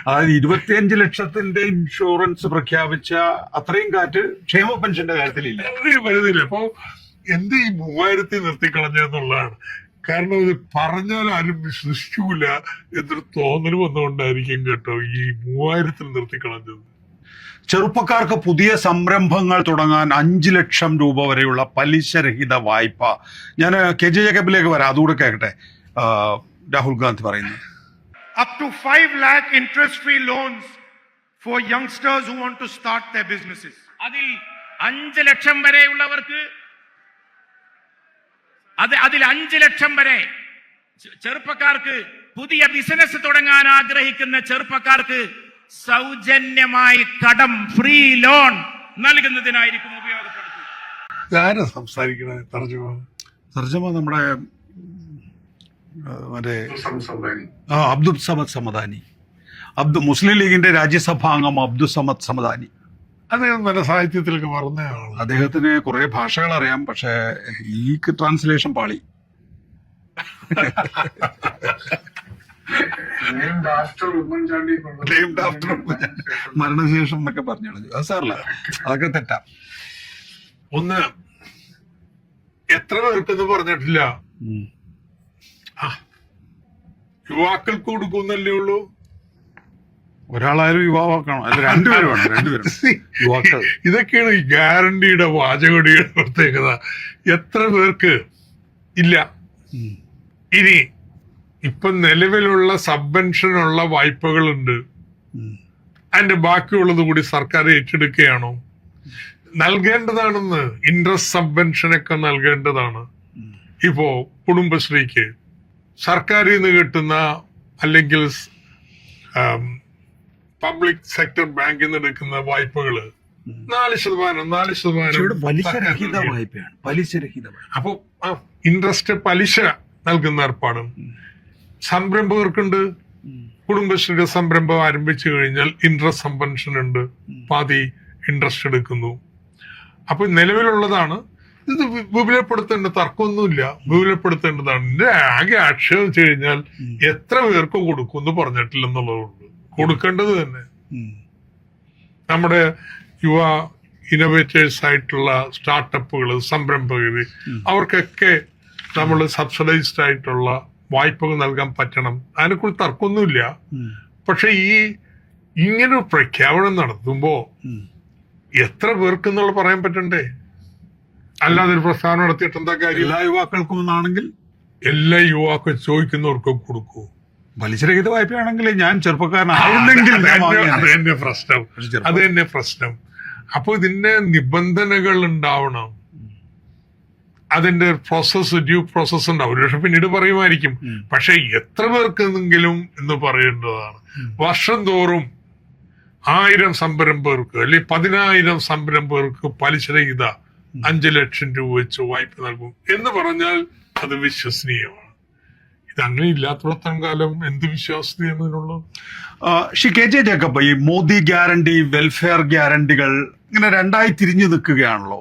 അതായത് 25 ലക്ഷത്തിന്റെ ഇൻഷുറൻസ് പ്രഖ്യാപിച്ച അത്രയും കാറ്റ് ക്ഷേമ പെൻഷന്റെ കാര്യത്തിലില്ല, വരുന്നില്ല. അപ്പൊ എന്ത് ഈ 3000 നിർത്തിക്കളഞ്ഞെന്നുള്ളതാണ്. കാരണം ഇത് പറഞ്ഞാൽ ആരും വിശ്വസിക്കൂല എന്നൊരു തോന്നൽ വന്നുകൊണ്ടായിരിക്കും കേട്ടോ ഈ 3000 നിർത്തിക്കളഞ്ഞത്. ചെറുപ്പക്കാർക്ക് പുതിയ സംരംഭങ്ങൾ തുടങ്ങാൻ 5 ലക്ഷം രൂപ വരെയുള്ള പലിശരഹിത വായ്പ. ഞാൻ KJ ജേക്കബിലേക്ക് വരാം, അതുകൂടെ കേൾക്കട്ടെ. രാഹുൽ ഗാന്ധി പറയുന്നത് Up to 5 lakh interest-free loans for youngsters who want to start their businesses. അതിൽ 5 ലക്ഷം വരെയുള്ളവർക്ക് അതിൽ 5 ലക്ഷം വരെ ചെറുപ്പക്കാർക്ക്, പുതിയ ബിസിനസ് തുടങ്ങാൻ ആഗ്രഹിക്കുന്ന ചെറുപ്പക്കാർക്ക് സൗജന്യമായി കടം, ഫ്രീ ലോൺ നൽകുന്നതിനായിരിക്കും ഉപയോഗപ്പെടുത്തുക. ആരാ സംസാരിക്കണേ? തർജ്ജമ നമ്മുടെ മറ്റേ അബ്ദുൽ സമദ് സമദാനി, മുസ്ലിം ലീഗിന്റെ രാജ്യസഭാംഗം അബ്ദുൽ സമദ് സമദാനി. അദ്ദേഹം നല്ല സാഹിത്യത്തിലൊക്കെ പറഞ്ഞ ആളാണ്. അദ്ദേഹത്തിന് കുറെ ഭാഷകൾ അറിയാം, പക്ഷെ ഈ ട്രാൻസ്ലേഷൻ പാളി. മരണശേഷം എന്നൊക്കെ പറഞ്ഞാണ്. അത് സാറല്ല, അതൊക്കെ തെറ്റാ. ഒന്ന് എത്ര പേർക്കെന്ന് പറഞ്ഞിട്ടില്ല. യുവാക്കൾക്ക് കൊടുക്കുന്നല്ലേ ഉള്ളൂ. ഒരാളായാലും യുവാവാക്കണം, അല്ല രണ്ടുപേരും വേണം, രണ്ടുപേരും യുവാക്കൾ. ഇതൊക്കെയാണ് ഈ ഗ്യാരണ്ടിയുടെ വാചകടിയുടെ പ്രത്യേകത. എത്ര പേർക്ക് ഇല്ല. ഇനി ഇപ്പൊ നിലവിലുള്ള സബ്വെൻഷനുള്ള വായ്പകളുണ്ട്, അതിന്റെ ബാക്കിയുള്ളത് കൂടി സർക്കാർ ഏറ്റെടുക്കുകയാണോ? നൽകേണ്ടതാണെന്ന്. ഇൻട്രസ്റ്റ് സബ്വെൻഷനൊക്കെ നൽകേണ്ടതാണ്. ഇപ്പോ കുടുംബശ്രീക്ക് സർക്കാരിൽ നിന്ന് കിട്ടുന്ന അല്ലെങ്കിൽ പബ്ലിക് സെക്ടർ ബാങ്കിൽ നിന്ന് എടുക്കുന്ന വായ്പകള് 4% പലിശരഹിത വായ്പയാണ്, പലിശരഹിത വായ്പ. അപ്പൊ ഇൻട്രസ്റ്റ് പലിശ നൽകുന്ന ഏർപ്പാടും സംരംഭകർക്കുണ്ട്. കുടുംബശ്രീയുടെ സംരംഭം ആരംഭിച്ചു കഴിഞ്ഞാൽ ഇൻട്രസ്റ്റ് സബ്വെൻഷൻ ഉണ്ട്, പാതി ഇൻട്രസ്റ്റ് എടുക്കുന്നു. അപ്പൊ നിലവിലുള്ളതാണ്. ഇത് വിപുലപ്പെടുത്തേണ്ട തർക്കമൊന്നുമില്ല, വിപുലപ്പെടുത്തേണ്ടതാണ്. ഇതിന്റെ ആകെ ആക്ഷേപം വെച്ച് കഴിഞ്ഞാൽ എത്ര പേർക്ക് കൊടുക്കും എന്ന് പറഞ്ഞിട്ടില്ലെന്നുള്ളതുകൊണ്ട് കൊടുക്കേണ്ടത് തന്നെ. നമ്മുടെ യുവ ഇന്നോവേറ്റേഴ്സ് ആയിട്ടുള്ള സ്റ്റാർട്ടപ്പുകൾ, സംരംഭകര്, അവർക്കൊക്കെ നമ്മൾ സബ്സിഡൈസ്ഡ് ആയിട്ടുള്ള വായ്പകൾ നൽകാൻ പറ്റണം. അതിനെക്കുറിച്ച് തർക്കമൊന്നുമില്ല. പക്ഷെ ഇങ്ങനൊരു പ്രഖ്യാപനം നടത്തുമ്പോ എത്ര പേർക്ക് എന്നുള്ള പറയാൻ പറ്റണ്ടേ? അല്ലാതെ ഒരു പ്രസ്ഥാനം നടത്തിയിട്ട് എന്താ കാര്യം? എല്ലാ യുവാക്കൾക്കും എന്നാണെങ്കിൽ എല്ലാ യുവാക്കൾ ചോദിക്കുന്നവർക്കും കൊടുക്കൂ. പലിശരഹിത വായ്പയാണെങ്കിൽ ഞാൻ ചെറുപ്പക്കാരനായിരുന്നെങ്കിൽ അത് തന്നെ പ്രശ്നം, അത് തന്നെ പ്രശ്നം. അപ്പൊ ഇതിന്റെ നിബന്ധനകൾ ഉണ്ടാവണം. അതിന്റെ പ്രോസസ്, ഡ്യൂ പ്രോസസ് ഉണ്ടാവും. പക്ഷെ പിന്നീട് പറയുമായിരിക്കും. പക്ഷെ എത്ര പേർക്കെങ്കിലും എന്ന് പറയേണ്ടതാണ്. വർഷം തോറും 1000 സംരംഭകർക്ക് അല്ലെങ്കിൽ 10,000 സംരംഭകർക്ക് പലിശരഹിത 5 ലക്ഷം രൂപ വെച്ച് വായ്പ നൽകും എന്ന് പറഞ്ഞാൽ അത് വിശ്വസനീയമാണ്. ഇതങ്ങനെ ഇല്ലാത്തടത്തോളം കാലം എന്ത് വിശ്വാസനീയതിനുള്ളത്? ശ്രീ കെ ജെ ജേക്കബ്, ഈ മോദി ഗ്യാരണ്ടി, വെൽഫെയർ ഗ്യാരണ്ടികൾ ഇങ്ങനെ രണ്ടായി തിരിഞ്ഞു നിൽക്കുകയാണല്ലോ.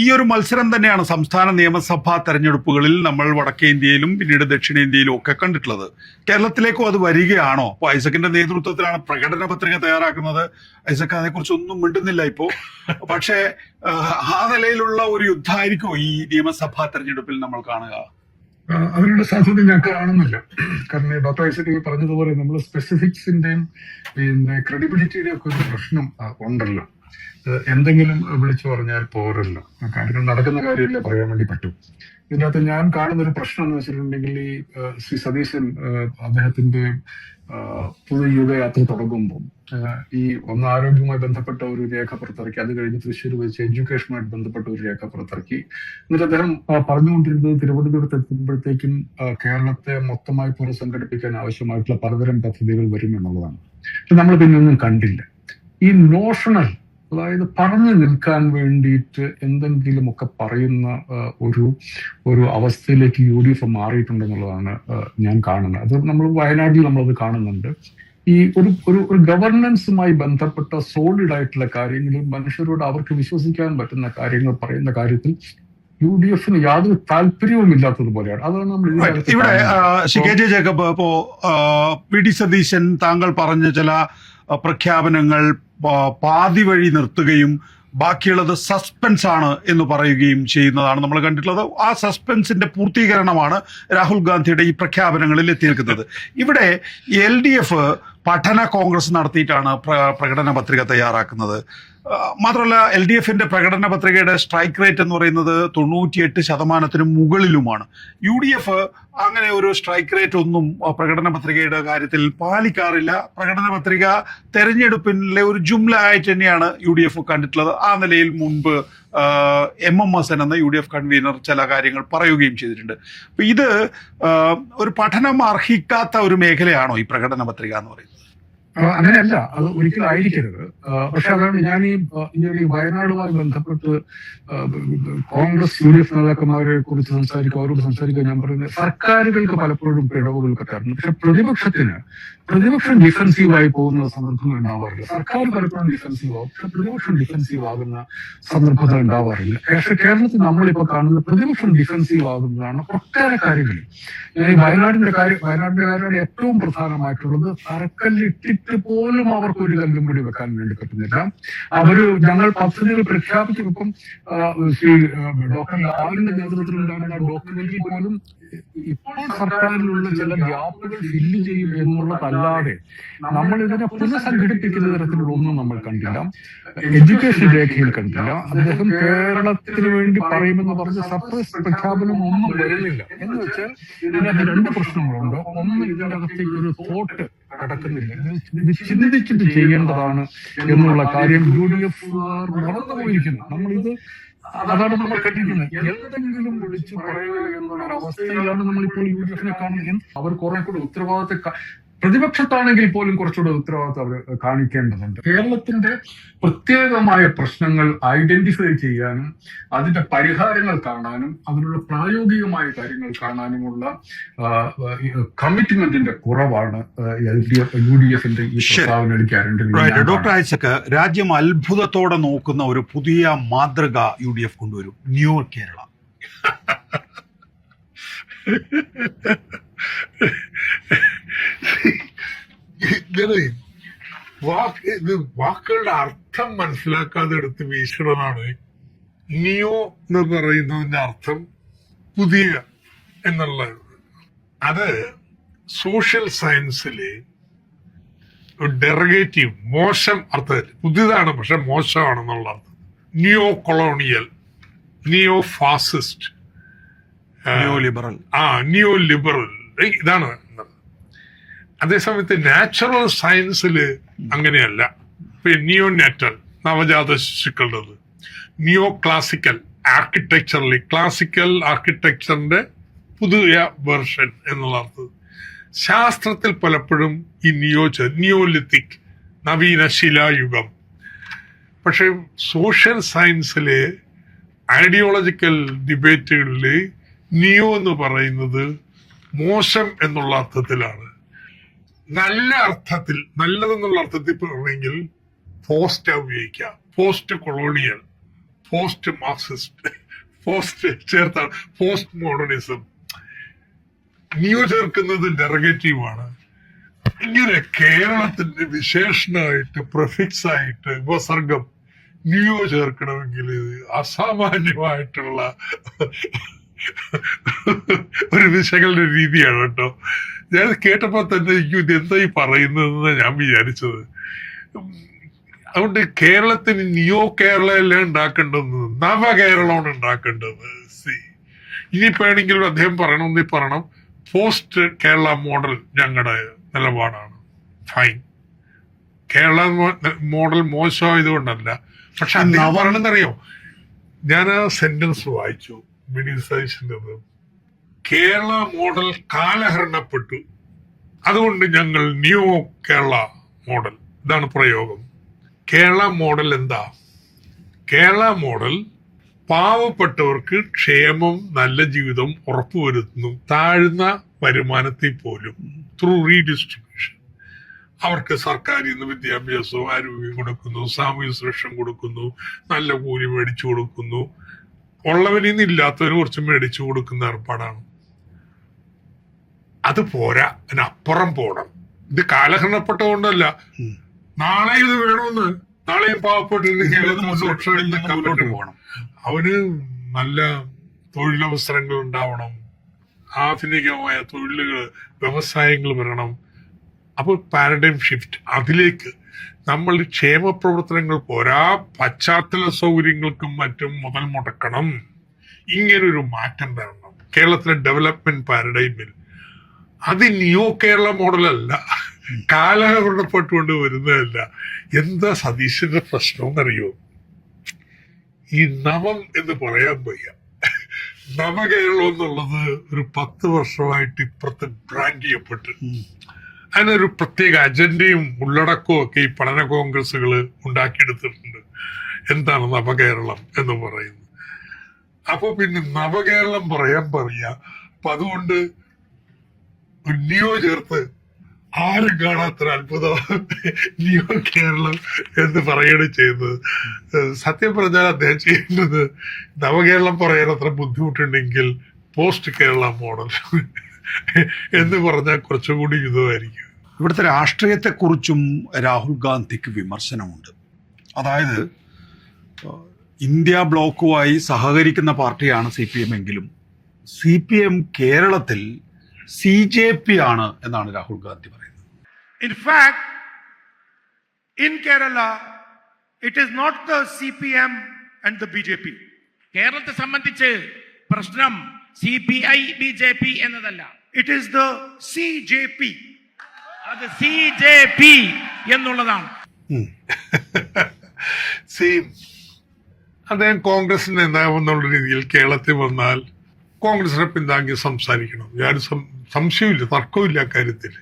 ഈ ഒരു മത്സരം തന്നെയാണ് സംസ്ഥാന നിയമസഭാ തെരഞ്ഞെടുപ്പുകളിൽ നമ്മൾ വടക്കേ ഇന്ത്യയിലും പിന്നീട് ദക്ഷിണേന്ത്യയിലും ഒക്കെ കണ്ടിട്ടുള്ളത്. കേരളത്തിലേക്കും അത് വരികയാണോ? ഇപ്പൊ ഐസക്കിന്റെ നേതൃത്വത്തിലാണ് പ്രകടന പത്രിക തയ്യാറാക്കുന്നത്. ഐസക് അതേക്കുറിച്ച് ഒന്നും മിണ്ടുന്നില്ല ഇപ്പോ. പക്ഷേ ആ നിലയിലുള്ള ഒരു യുദ്ധമായിരിക്കും ഈ നിയമസഭാ തെരഞ്ഞെടുപ്പിൽ നമ്മൾ കാണുക. അതിനുള്ള സാധ്യത ഞാൻ കാണുന്നില്ല. കാരണം ഡോക്ടർ ഐസക് പറഞ്ഞതുപോലെ നമ്മൾ സ്പെസിഫിക്സിന്റെയും പിന്നെ ക്രെഡിബിലിറ്റിയുടെ ഒക്കെ ഒരു പ്രശ്നം ഉണ്ടല്ലോ. എന്തെങ്കിലും വിളിച്ചു പറഞ്ഞാൽ പോരല്ലോ, കാര്യങ്ങൾ നടക്കുന്ന കാര്യമല്ലേ പറയാൻ വേണ്ടി പറ്റും. ഇതിനകത്ത് ഞാൻ കാണുന്ന ഒരു പ്രശ്നം എന്ന് വെച്ചിട്ടുണ്ടെങ്കിൽ ഈ ശ്രീ സതീശൻ അദ്ദേഹത്തിന്റെ പുതുയുഗയാത്ര തുടങ്ങുമ്പോൾ ഈ ഒന്ന് ആരോഗ്യവുമായി ബന്ധപ്പെട്ട ഒരു രേഖ പുറത്തിറക്കി, അത് കഴിഞ്ഞ് തൃശ്ശൂർ വെച്ച് എഡ്യൂക്കേഷനുമായിട്ട് ബന്ധപ്പെട്ട ഒരു രേഖ പുറത്തിറക്കി. എന്നിട്ട് അദ്ദേഹം പറഞ്ഞുകൊണ്ടിരുന്നത് തിരുവനന്തപുരത്ത് എത്തുമ്പോഴത്തേക്കും കേരളത്തെ മൊത്തമായി പുനഃസംഘടിപ്പിക്കാൻ ആവശ്യമായിട്ടുള്ള പലതരം പദ്ധതികൾ വരും എന്നുള്ളതാണ്. പക്ഷെ നമ്മൾ പിന്നെ ഒന്നും കണ്ടില്ല. ഈ നോഷണൽ, അതായത് പറഞ്ഞു നിൽക്കാൻ വേണ്ടിയിട്ട് എന്തെങ്കിലുമൊക്കെ പറയുന്ന ഒരു അവസ്ഥയിലേക്ക് UDF മാറിയിട്ടുണ്ടെന്നുള്ളതാണ് ഞാൻ കാണുന്നത്. അത് നമ്മൾ വയനാട്ടിൽ നമ്മളത് കാണുന്നുണ്ട്. ഈ ഒരു ഗവർണൻസുമായി ബന്ധപ്പെട്ട സോളിഡ് ആയിട്ടുള്ള കാര്യങ്ങളിൽ മനുഷ്യരോട് അവർക്ക് വിശ്വസിക്കാൻ പറ്റുന്ന കാര്യങ്ങൾ പറയുന്ന കാര്യത്തിൽ UDFന് യാതൊരു താല്പര്യവും ഇല്ലാത്തതുപോലെയാണ്. അതാണ് നമ്മൾ ഇവിടെ ശ്രീ കെ ജെ ജേക്കബ്, ഇപ്പോ PD സതീശൻ താങ്കൾ പറഞ്ഞ ചില പ്രഖ്യാപനങ്ങൾ പാതി വഴി നിർത്തുകയും ബാക്കിയുള്ളത് സസ്പെൻസ് ആണ് എന്ന് പറയുകയും ചെയ്യുന്നതാണ് നമ്മൾ കണ്ടിട്ടുള്ളത്. ആ സസ്പെൻസിന്റെ പൂർത്തീകരണമാണ് രാഹുൽ ഗാന്ധിയുടെ ഈ പ്രഖ്യാപനങ്ങളിൽ എത്തി നിൽക്കുന്നത്. ഇവിടെ LDF പഠന കോൺഗ്രസ് നടത്തിയിട്ടാണ് പ്രകടന പത്രിക തയ്യാറാക്കുന്നത്. മാത്രമല്ല LDFന്റെ പ്രകടന പത്രികയുടെ സ്ട്രൈക്ക് റേറ്റ് എന്ന് പറയുന്നത് 98% മുകളിലുമാണ്. UDF അങ്ങനെ ഒരു സ്ട്രൈക്ക് റേറ്റ് ഒന്നും പ്രകടന പത്രികയുടെ കാര്യത്തിൽ പാലിക്കാറില്ല. പ്രകടന പത്രിക തെരഞ്ഞെടുപ്പിലെ ഒരു ജുംല ആയിട്ട് തന്നെയാണ് UDF കണ്ടിട്ടുള്ളത്. ആ നിലയിൽ മുൻപ് MM ഹസൻ എന്ന UDF കൺവീനർ ചില കാര്യങ്ങൾ പറയുകയും ചെയ്തിട്ടുണ്ട്. അപ്പൊ ഇത് ഒരു പഠനം അർഹിക്കാത്ത ഒരു മേഖലയാണോ ഈ പ്രകടന പത്രിക എന്ന് പറയുന്നത്? അങ്ങനെയല്ല, അത് ഒരിക്കലും ആയിരിക്കരുത്. പക്ഷെ അതാണ് ഞാൻ ഈ വയനാടുമായി ബന്ധപ്പെട്ട് കോൺഗ്രസ് UDF നേതാക്കന്മാരെ കുറിച്ച് അവരോട് സംസാരിക്കാൻ ഞാൻ പറയുന്നത്, സർക്കാരുകൾക്ക് പലപ്പോഴും പിഴവുകൾ പറ്റാറുണ്ട്. പക്ഷെ പ്രതിപക്ഷം ഡിഫെൻസീവായി പോകുന്ന സന്ദർഭങ്ങൾ ഉണ്ടാവാറില്ല. സർക്കാർ പലപ്പോഴും ഡിഫെൻസീവ് ആവും, പക്ഷെ പ്രതിപക്ഷം ഡിഫെൻസീവ് ആകുന്ന സന്ദർഭങ്ങൾ ഉണ്ടാവാറില്ല. പക്ഷെ കേരളത്തിൽ നമ്മളിപ്പോ കാണുന്നത് പ്രതിപക്ഷം ഡിഫെൻസീവ് ആകുന്നതാണ് ഒട്ടേറെ കാര്യങ്ങളിൽ. വയനാടിന്റെ കാര്യം ഏറ്റവും പ്രധാനമായിട്ടുള്ളത് തറക്കല്ലിട്ടിട്ട് വീട്ടിൽ പോലും അവർക്ക് ഒരു കല്ലും കൂടി വെക്കാൻ വേണ്ടി പറ്റുന്നില്ല. ഞങ്ങൾ പദ്ധതികൾ പ്രഖ്യാപിച്ചപ്പം ശ്രീ ഡോക്ടർ ലാലിന്റെ നേതൃത്വത്തിലുണ്ടാകുന്ന ഡോക്യുമെന്റിൽ പോലും ഇപ്പോൾ സർക്കാരിലുള്ള ചില ഗ്യാപ്പുകൾ ഫില്ല് ചെയ്യും എന്നുള്ളതല്ലാതെ നമ്മൾ ഇതിനെ പുനഃസംഘടിപ്പിക്കുന്ന തരത്തിലുള്ള ഒന്നും നമ്മൾ കണ്ടില്ല. എഡ്യൂക്കേഷൻ രേഖയിൽ കണ്ടില്ല. അദ്ദേഹം കേരളത്തിന് വേണ്ടി പറയുമെന്ന് പറഞ്ഞ സർപ്രൈസ് പ്രഖ്യാപനം ഒന്നും വരുന്നില്ല. എന്ന് വെച്ചാൽ ഇതിനകത്ത് രണ്ട് പ്രശ്നങ്ങളുണ്ട്. ഒന്ന്, ഇതിന്റെ അകത്തേക്ക് ഒരു തോട്ട് കടക്കുന്നില്ല. ഇത് ചിന്തിച്ചിട്ട് ചെയ്യേണ്ടതാണ് എന്നുള്ള കാര്യം UDF മറന്നുപോയിരിക്കുന്നു. നമ്മളിത് അതാണ് നമ്മൾ കണ്ടിരിക്കുന്നത്. എന്തെങ്കിലും വിളിച്ചു പറയുക എന്നുള്ള അവസ്ഥയിലാണ് നമ്മളിപ്പോൾ UDF കാണുന്നത്. അവർ കുറെ കൂടെ ഉത്തരവാദിത്ത പ്രതിപക്ഷത്താണെങ്കിൽ പോലും കുറച്ചുകൂടെ ഉത്തരവാദിത്വം അവർ കാണിക്കേണ്ടതുണ്ട്. കേരളത്തിന്റെ പ്രത്യേകമായ പ്രശ്നങ്ങൾ ഐഡന്റിഫൈ ചെയ്യാനും അതിന്റെ പരിഹാരങ്ങൾ കാണാനും അതിനുള്ള പ്രായോഗികമായ കാര്യങ്ങൾ കാണാനുമുള്ള കമ്മിറ്റ്മെന്റിന്റെ കുറവാണ് UDFന്റെ ഈ പ്രസ്താവന ഗ്യാരണ്ടി. ഡോക്ടർ ഐസക്, രാജ്യം അത്ഭുതത്തോടെ നോക്കുന്ന ഒരു പുതിയ മാതൃക UDF കൊണ്ടുവരും, ന്യൂ കേരള. ഇങ്ങനെ വാക്കുകളുടെ അർത്ഥം മനസ്സിലാക്കാതെ എടുത്ത് വീശുന്നതാണ്. നിയോ എന്ന് പറയുന്നതിന്റെ അർത്ഥം പുതിയ എന്നുള്ളത്. അത് സോഷ്യൽ സയൻസിലെ ഡെറഗേറ്റീവ്, മോശം അർത്ഥത്തിൽ പുതിയതാണ് പക്ഷെ മോശമാണെന്നുള്ള അർത്ഥം. Neo colonial, neo fascist, neo liberal, neo liberal, ഇതാണ്. അതേസമയത്ത് നാച്ചുറൽ സയൻസില് അങ്ങനെയല്ല. നിയോ നാറ്റൽ, നവജാത ശിശുക്കളുടേത്. നിയോ ക്ലാസിക്കൽ, ആർക്കിടെക്ചറലി ക്ലാസിക്കൽ ആർക്കിടെക്ചറിന്റെ പുതിയ വെർഷൻ എന്നുള്ള അർത്ഥം. ശാസ്ത്രത്തിൽ പലപ്പോഴും ഈ നിയോലിത്തിക്, നവീന ശിലായുഗം. പക്ഷെ സോഷ്യൽ സയൻസിലെ ഐഡിയോളജിക്കൽ ഡിബേറ്റുകളില് നിയോ എന്ന് പറയുന്നത് മോശം എന്നുള്ള അർത്ഥത്തിലാണ്. നല്ല അർത്ഥത്തിൽ, നല്ലതെന്നുള്ള അർത്ഥത്തിൽ പറഞ്ഞെങ്കിൽ പോസ്റ്റ് ഉപയോഗിക്കാം. Post colonial, post Marxist, post ചേർത്താണ് പോസ്റ്റ് മോഡേണിസം. നിയോ ചേർക്കുന്നത് ഡെറഗേറ്റീവാണ്. ഇങ്ങനെ കേരളത്തിന്റെ വിശേഷണമായിട്ട്, പ്രഫിക്സ് ആയിട്ട്, ഉപസർഗം നിയോ ചേർക്കണമെങ്കിൽ അസാമാന്യമായിട്ടുള്ള ഒരു വിശകലന രീതിയാണ് കേട്ടോ. ഞാൻ കേട്ടപ്പോ തന്നെ ഇത് എന്താ ഈ പറയുന്നതെന്ന് ഞാൻ വിചാരിച്ചത്. അതുകൊണ്ട് കേരളത്തിന് നിയോ കേരള അല്ല ഉണ്ടാക്കേണ്ടത്, നവകേരളമാണ് ഉണ്ടാക്കേണ്ടത്. ഇനിയിപ്പോ ആണെങ്കിലും അദ്ദേഹം പറയണം പോസ്റ്റ് കേരള മോഡൽ ഞങ്ങളുടെ നിലപാടാണ്. ഫൈൻ, കേരള മോഡൽ മോശമായതുകൊണ്ടല്ല. പക്ഷെ അദ്ദേഹം പറയണെന്നറിയോ, ഞാൻ ആ സെന്റൻസ് വായിച്ചു മിനിസൈസിൻ്റെത്. കേരള മോഡൽ കാലഹരണപ്പെട്ടു, അതുകൊണ്ട് ഞങ്ങൾ ന്യൂ കേരള മോഡൽ. ഇതാണ് പ്രയോഗം. കേരള മോഡൽ എന്താ? കേരള മോഡൽ പാവപ്പെട്ടവർക്ക് ക്ഷേമം, നല്ല ജീവിതം ഉറപ്പുവരുത്തുന്നു. താഴ്ന്ന വരുമാനത്തിൽ പോലും ത്രൂ റീഡിസ്ട്രിബ്യൂഷൻ അവർക്ക് സർക്കാരിൽ നിന്ന് വിദ്യാഭ്യാസവും ആരോഗ്യം കൊടുക്കുന്നു, സാമൂഹ്യ സുരക്ഷ കൊടുക്കുന്നു, നല്ല കൂലി മേടിച്ചു കൊടുക്കുന്നു. ഉള്ളവരിൽ നിന്ന് ഇല്ലാത്തവന് കുറച്ച് മേടിച്ചു കൊടുക്കുന്ന ഏർപ്പാടാണ്. അത് പോരാ, അതിനപ്പുറം പോണം. ഇത് കാലഹരണപ്പെട്ടതുകൊണ്ടല്ല, നാളെ ഇത് വേണമെന്ന്, നാളെ പാവപ്പെട്ടിട്ട് പോകണം. അവന് നല്ല തൊഴിലവസരങ്ങൾ ഉണ്ടാവണം, ആധുനികമായ തൊഴിലുകൾ, വ്യവസായങ്ങൾ വരണം. അപ്പോൾ പാരഡൈം ഷിഫ്റ്റ്, അതിലേക്ക് നമ്മൾ ക്ഷേമ പ്രവർത്തനങ്ങൾ പോരാ, പശ്ചാത്തല സൗകര്യങ്ങൾക്കും മറ്റും മുതൽ മുടക്കണം. ഇങ്ങനൊരു മാറ്റം വരണം കേരളത്തിലെ ഡെവലപ്മെന്റ് പാരഡൈമിൽ. അത് ന്യൂ കേരള മോഡലല്ല, കാലഹരണപ്പെട്ടുകൊണ്ട് വരുന്നതല്ല. എന്താ സതീശന്റെ പ്രശ്നം എന്നറിയോ? ഈ നവം എന്ന് പറയാൻ വയ്യ. നവകേരളം എന്നുള്ളത് ഒരു 10 വർഷമായിട്ട് ഇപ്പുറത്ത് ബ്രാൻഡ് ചെയ്യപ്പെട്ട് അതിനൊരു പ്രത്യേക അജണ്ടയും ഉള്ളടക്കവും ഒക്കെ ഈ പഠന കോൺഗ്രസുകൾ ഉണ്ടാക്കിയെടുത്തിട്ടുണ്ട്. എന്താണ് നവകേരളം എന്ന് പറയുന്നത്? അപ്പൊ പിന്നെ നവകേരളം പറയാ. അപ്പൊ അതുകൊണ്ട് ന്യൂ ചേർത്ത് ആരും കാണാത്തൊരു അത്ഭുതം ന്യൂ കേരളം എന്ന് പറയുകയാണ് ചെയ്യുന്നത്. സത്യം പറഞ്ഞാൽ അദ്ദേഹം ചെയ്യുന്നത് നവകേരളം പറയാൻ അത്ര ബുദ്ധിമുട്ടുണ്ടെങ്കിൽ പോസ്റ്റ് കേരള മോഡൽ എന്ന് പറഞ്ഞാൽ കുറച്ചുകൂടി ഇതുമായിരിക്കും. ഇവിടുത്തെ രാഷ്ട്രീയത്തെക്കുറിച്ചും രാഹുൽ ഗാന്ധിക്ക് വിമർശനമുണ്ട്. അതായത് ഇന്ത്യ ബ്ലോക്കുമായി സഹകരിക്കുന്ന പാർട്ടിയാണ് CPM എങ്കിലും CPM കേരളത്തിൽ CJP ആണ് എന്നാണ് രാഹുൽ ഗാന്ധി പറയുന്നത്. In fact, in Kerala, it is not the CPM and the BJP. കേരളത്തെ സംബന്ധിച്ച് പ്രശ്നം CPI BJP എന്നതല്ല, It is the CJP. അത് CJP എന്നുള്ളതാണ്. അദ്ദേഹം കോൺഗ്രസ് നേതാവെന്നുള്ള രീതിയിൽ കേരളത്തിൽ വന്നാൽ കോൺഗ്രസിനെ പിന്താങ്ങി സംസാരിക്കണം. ഞാനും സംശയമില്ല, തർക്കമില്ല കാര്യത്തിൽ.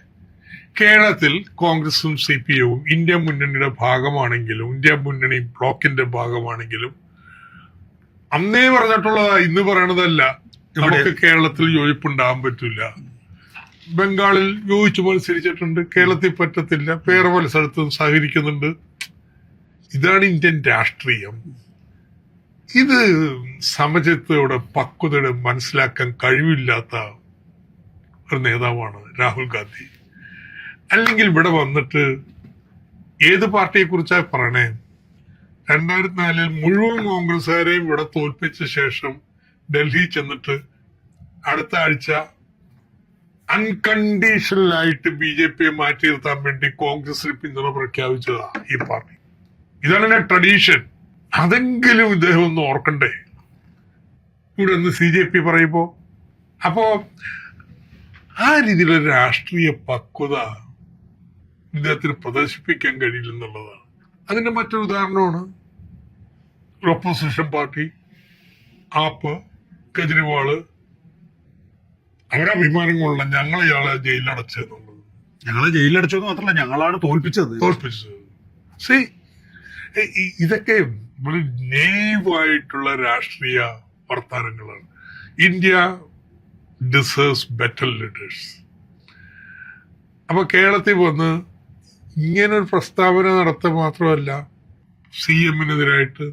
കേരളത്തിൽ കോൺഗ്രസും CPMവും ഇന്ത്യ മുന്നണിയുടെ ഭാഗമാണെങ്കിലും ഇന്ത്യ മുന്നണി ബ്ലോക്കിന്റെ ഭാഗമാണെങ്കിലും അന്നേ പറഞ്ഞിട്ടുള്ളതാ, ഇന്ന് പറയണതല്ല. നമുക്ക് കേരളത്തിൽ യോജിപ്പുണ്ടാകാൻ പറ്റില്ല. ബംഗാളിൽ യോജിച്ചു മത്സരിച്ചിട്ടുണ്ട്, കേരളത്തിൽ പറ്റത്തില്ല. വേറെ പല സ്ഥലത്തും സഹകരിക്കുന്നുണ്ട്. ഇതാണ് ഇന്ത്യൻ രാഷ്ട്രീയം. ഇത് സമചിത്തതയോടെ പക്വതയോടെ മനസ്സിലാക്കാൻ കഴിവില്ലാത്ത ഒരു നേതാവാണ് രാഹുൽ ഗാന്ധി. അല്ലെങ്കിൽ ഇവിടെ വന്നിട്ട് ഏത് പാർട്ടിയെ കുറിച്ചാ പറയണേ? 2004 മുഴുവൻ കോൺഗ്രസ്സുകാരെയും ഇവിടെ തോൽപ്പിച്ച ശേഷം ഡൽഹി ചെന്നിട്ട് അടുത്ത ആഴ്ച അൺകണ്ടീഷണൽ ആയിട്ട് BJP മാറ്റി നിർത്താൻ വേണ്ടി കോൺഗ്രസിന് പിന്തുണ പ്രഖ്യാപിച്ചതാ ഈ പാർട്ടി. ഇതാണ് ട്രഡീഷൻ. അതെങ്കിലും ഇദ്ദേഹം ഒന്ന് ഓർക്കണ്ടേ ഇവിടെ ഒന്ന് CJP പറയുമ്പോ? അപ്പോ ആ രീതിയിലുള്ള രാഷ്ട്രീയ പക്വത ഇദ്ദേഹത്തിന് പ്രദർശിപ്പിക്കാൻ കഴിയില്ലെന്നുള്ളതാണ്. അതിന്റെ മറ്റൊരു ഉദാഹരണമാണ് ഓപ്പോസിഷൻ പാർട്ടി ആപ്പ്, കെജ്രിവാള്. അവരഭിമാനം കൊള്ള ഞങ്ങൾ ഇയാളെ ജയിലിലടച്ചെന്നുള്ളത്. ഞങ്ങളെ ജയിലിലടച്ചത് മാത്രമല്ല, ഞങ്ങളാണ് തോൽപ്പിച്ചത്. ഇതൊക്കെ നെയ്വായിട്ടുള്ള രാഷ്ട്രീയ വർത്താനങ്ങളാണ്. India deserves better leaders. അപ്പൊ കേരളത്തിൽ വന്ന് ഇങ്ങനൊരു പ്രസ്താവന നടത്തുക മാത്രമല്ല, CM-നെതിരായിട്ട്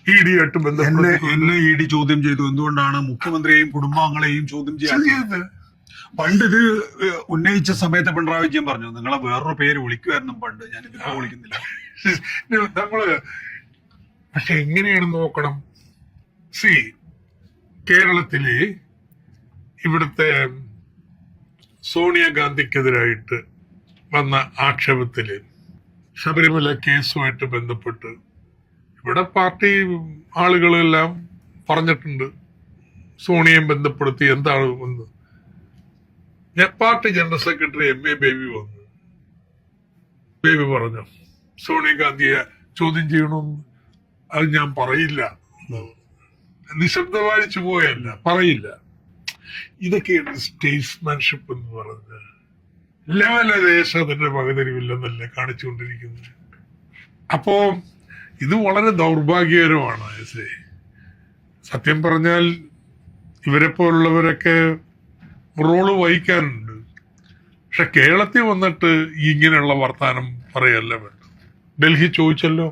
ED ആയിട്ട് എന്നെ ED ചോദ്യം ചെയ്തു. എന്തുകൊണ്ടാണ് മുഖ്യമന്ത്രിയെയും കുടുംബാംഗങ്ങളെയും ചോദ്യം ചെയ്യാൻ? പണ്ട് ഇത് ഉന്നയിച്ച സമയത്ത് പിണറായി വിജയൻ പറഞ്ഞു, നിങ്ങളെ വേറൊരു പേര് വിളിക്കുമായിരുന്നു പണ്ട്, ഞാനിതിപ്പോ വിളിക്കുന്നില്ല. നമ്മള് പക്ഷെ എങ്ങനെയാണ് നോക്കണം? കേരളത്തില് ഇവിടുത്തെ സോണിയാഗാന്ധിക്കെതിരായിട്ട് വന്ന ആക്ഷേപത്തില് ശബരിമല കേസുമായിട്ട് ബന്ധപ്പെട്ട് ഇവിടെ പാർട്ടി ആളുകളെല്ലാം പറഞ്ഞിട്ടുണ്ട്, സോണിയയെ ബന്ധപ്പെടുത്തി എന്താണ് വന്ന്. Party general secretary MA baby വന്നു. ബേബി പറഞ്ഞു സോണിയാഗാന്ധിയെ ചോദ്യം ചെയ്യണമെന്ന്. അത് ഞാൻ പറയില്ല, നിശബ്ദവാഴിച്ചു പോയല്ല, പറയില്ല. ഇതൊക്കെയാണ് സ്റ്റേറ്റ്സ്മാൻഷിപ്പ് എന്ന് പറഞ്ഞത്. ലെവല ദേശം അതിന്റെ പകുതിരിവില്ലെന്നല്ലേ കാണിച്ചുകൊണ്ടിരിക്കുന്നത്. അപ്പോ ഇത് വളരെ ദൗർഭാഗ്യകരമാണ്. സത്യം പറഞ്ഞാൽ ഇവരെ പോലുള്ളവരൊക്കെ റോള് വഹിക്കാനുണ്ട്. പക്ഷെ കേരളത്തിൽ വന്നിട്ട് ഇങ്ങനെയുള്ള വർത്താനം പറയല്ല വേണ്ട. ഡൽഹി ചോദിച്ചല്ലോ,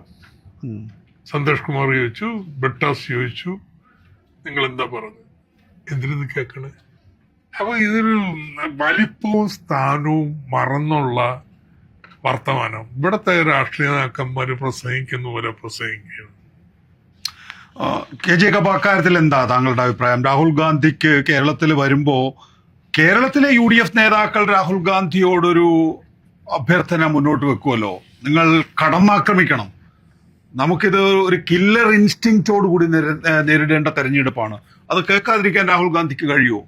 സന്തോഷ് കുമാർ ചോദിച്ചു, ബ്രിട്ടാസ് ചോദിച്ചു, നിങ്ങൾ എന്താ പറഞ്ഞു? എന്തിനത് കേൾക്കണേ? അപ്പൊ ഇതൊരു വലിപ്പവും സ്ഥാനവും മറന്നുള്ള വർത്തമാനം ഇവിടത്തെ രാഷ്ട്രീയ നേതാക്കന്മാര് പ്രസംഗിക്കുന്ന പോലെ പ്രസംഗിക്കുകയാണ്. KJ കബ അക്കാര്യത്തിൽ എന്താ താങ്കളുടെ അഭിപ്രായം? രാഹുൽ ഗാന്ധിക്ക് കേരളത്തിൽ വരുമ്പോ കേരളത്തിലെ UDF നേതാക്കൾ രാഹുൽ ഗാന്ധിയോടൊരു അഭ്യർത്ഥന മുന്നോട്ട് വെക്കുമല്ലോ, നിങ്ങൾ കടന്നാക്രമിക്കണം, നമുക്കിത് ഒരു കില്ലർ ഇൻസ്റ്റിങ്ക്റ്റോട് കൂടി നേരിടേണ്ട തെരഞ്ഞെടുപ്പാണ്, അത് കേൾക്കാതിരിക്കാൻ രാഹുൽ ഗാന്ധിക്ക് കഴിയുമോ?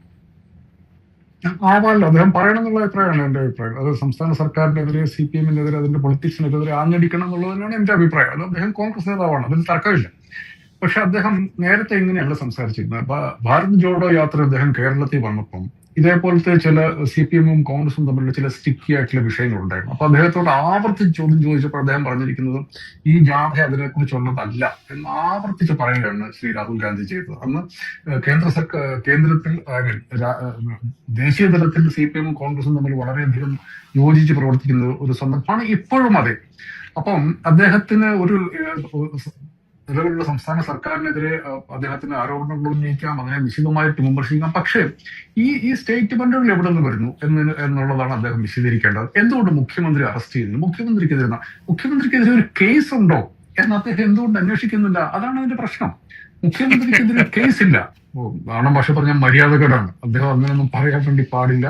ആവാമല്ലോ, അദ്ദേഹം പറയണമെന്നുള്ള അഭിപ്രായമാണ് എന്റെ അഭിപ്രായം. അത് സംസ്ഥാന സർക്കാരിനെതിരെ CPM-നെതിരെ അതിന്റെ പൊളിറ്റിക്സിനെതിരെ ആഞ്ഞടിക്കണം എന്നുള്ളത് തന്നെയാണ് എന്റെ അഭിപ്രായം. അത് അദ്ദേഹം കോൺഗ്രസ് നേതാവാണ്, അതിൽ തർക്കമില്ല. പക്ഷെ അദ്ദേഹം നേരത്തെ ഇങ്ങനെയല്ല സംസാരിച്ചിരുന്നത്. ഭാരത് ജോഡോ യാത്ര അദ്ദേഹം കേരളത്തിൽ വന്നപ്പം ഇതേപോലത്തെ ചില CPM-ഉം കോൺഗ്രസും തമ്മിലുള്ള ചില സ്റ്റിക്കി ആയിട്ടുള്ള വിഷയങ്ങളുണ്ടായിരുന്നു. അപ്പൊ അദ്ദേഹത്തോട് ആവർത്തിച്ച് ചോദ്യം ചോദിച്ചപ്പോൾ അദ്ദേഹം പറഞ്ഞിരിക്കുന്നത് ഈ ജാഥ അതിനെക്കുറിച്ചുള്ളതല്ല എന്ന് ആവർത്തിച്ച് പറയുകയാണ് ശ്രീ രാഹുൽ ഗാന്ധി ചെയ്തത്. അന്ന് കേന്ദ്രത്തിൽ ദേശീയ തലത്തിൽ CPM-ഉം കോൺഗ്രസും തമ്മിൽ വളരെയധികം യോജിച്ച് പ്രവർത്തിക്കുന്ന ഒരു സന്ദർഭമാണ് ഇപ്പോഴും. അതെ, അപ്പം അദ്ദേഹത്തിന് ഒരു നിലവിലുള്ള സംസ്ഥാന സർക്കാരിനെതിരെ അദ്ദേഹത്തിന് ആരോപണങ്ങൾ ഉന്നയിക്കാം, അതിനെ വിശദമായിട്ട് വിമർശിക്കാം. പക്ഷേ ഈ സ്റ്റേറ്റ്മെന്റുകൾ എവിടെ നിന്ന് വരുന്നു എന്നുള്ളതാണ് അദ്ദേഹം വിശദീകരിക്കേണ്ടത്. എന്തുകൊണ്ട് മുഖ്യമന്ത്രി അറസ്റ്റ് ചെയ്യുന്നു? മുഖ്യമന്ത്രിക്കെതിരെ ഒരു കേസ് ഉണ്ടോ എന്ന് അദ്ദേഹം എന്തുകൊണ്ട് അന്വേഷിക്കുന്നില്ല? അതാണ് അതിന്റെ പ്രശ്നം. മുഖ്യമന്ത്രിക്കെതിരെ കേസില്ല. നാടൻ ഭാഷ പറഞ്ഞ മര്യാദകേടാണ്. അദ്ദേഹം അങ്ങനെയൊന്നും പറയാൻ വേണ്ടി പാടില്ല.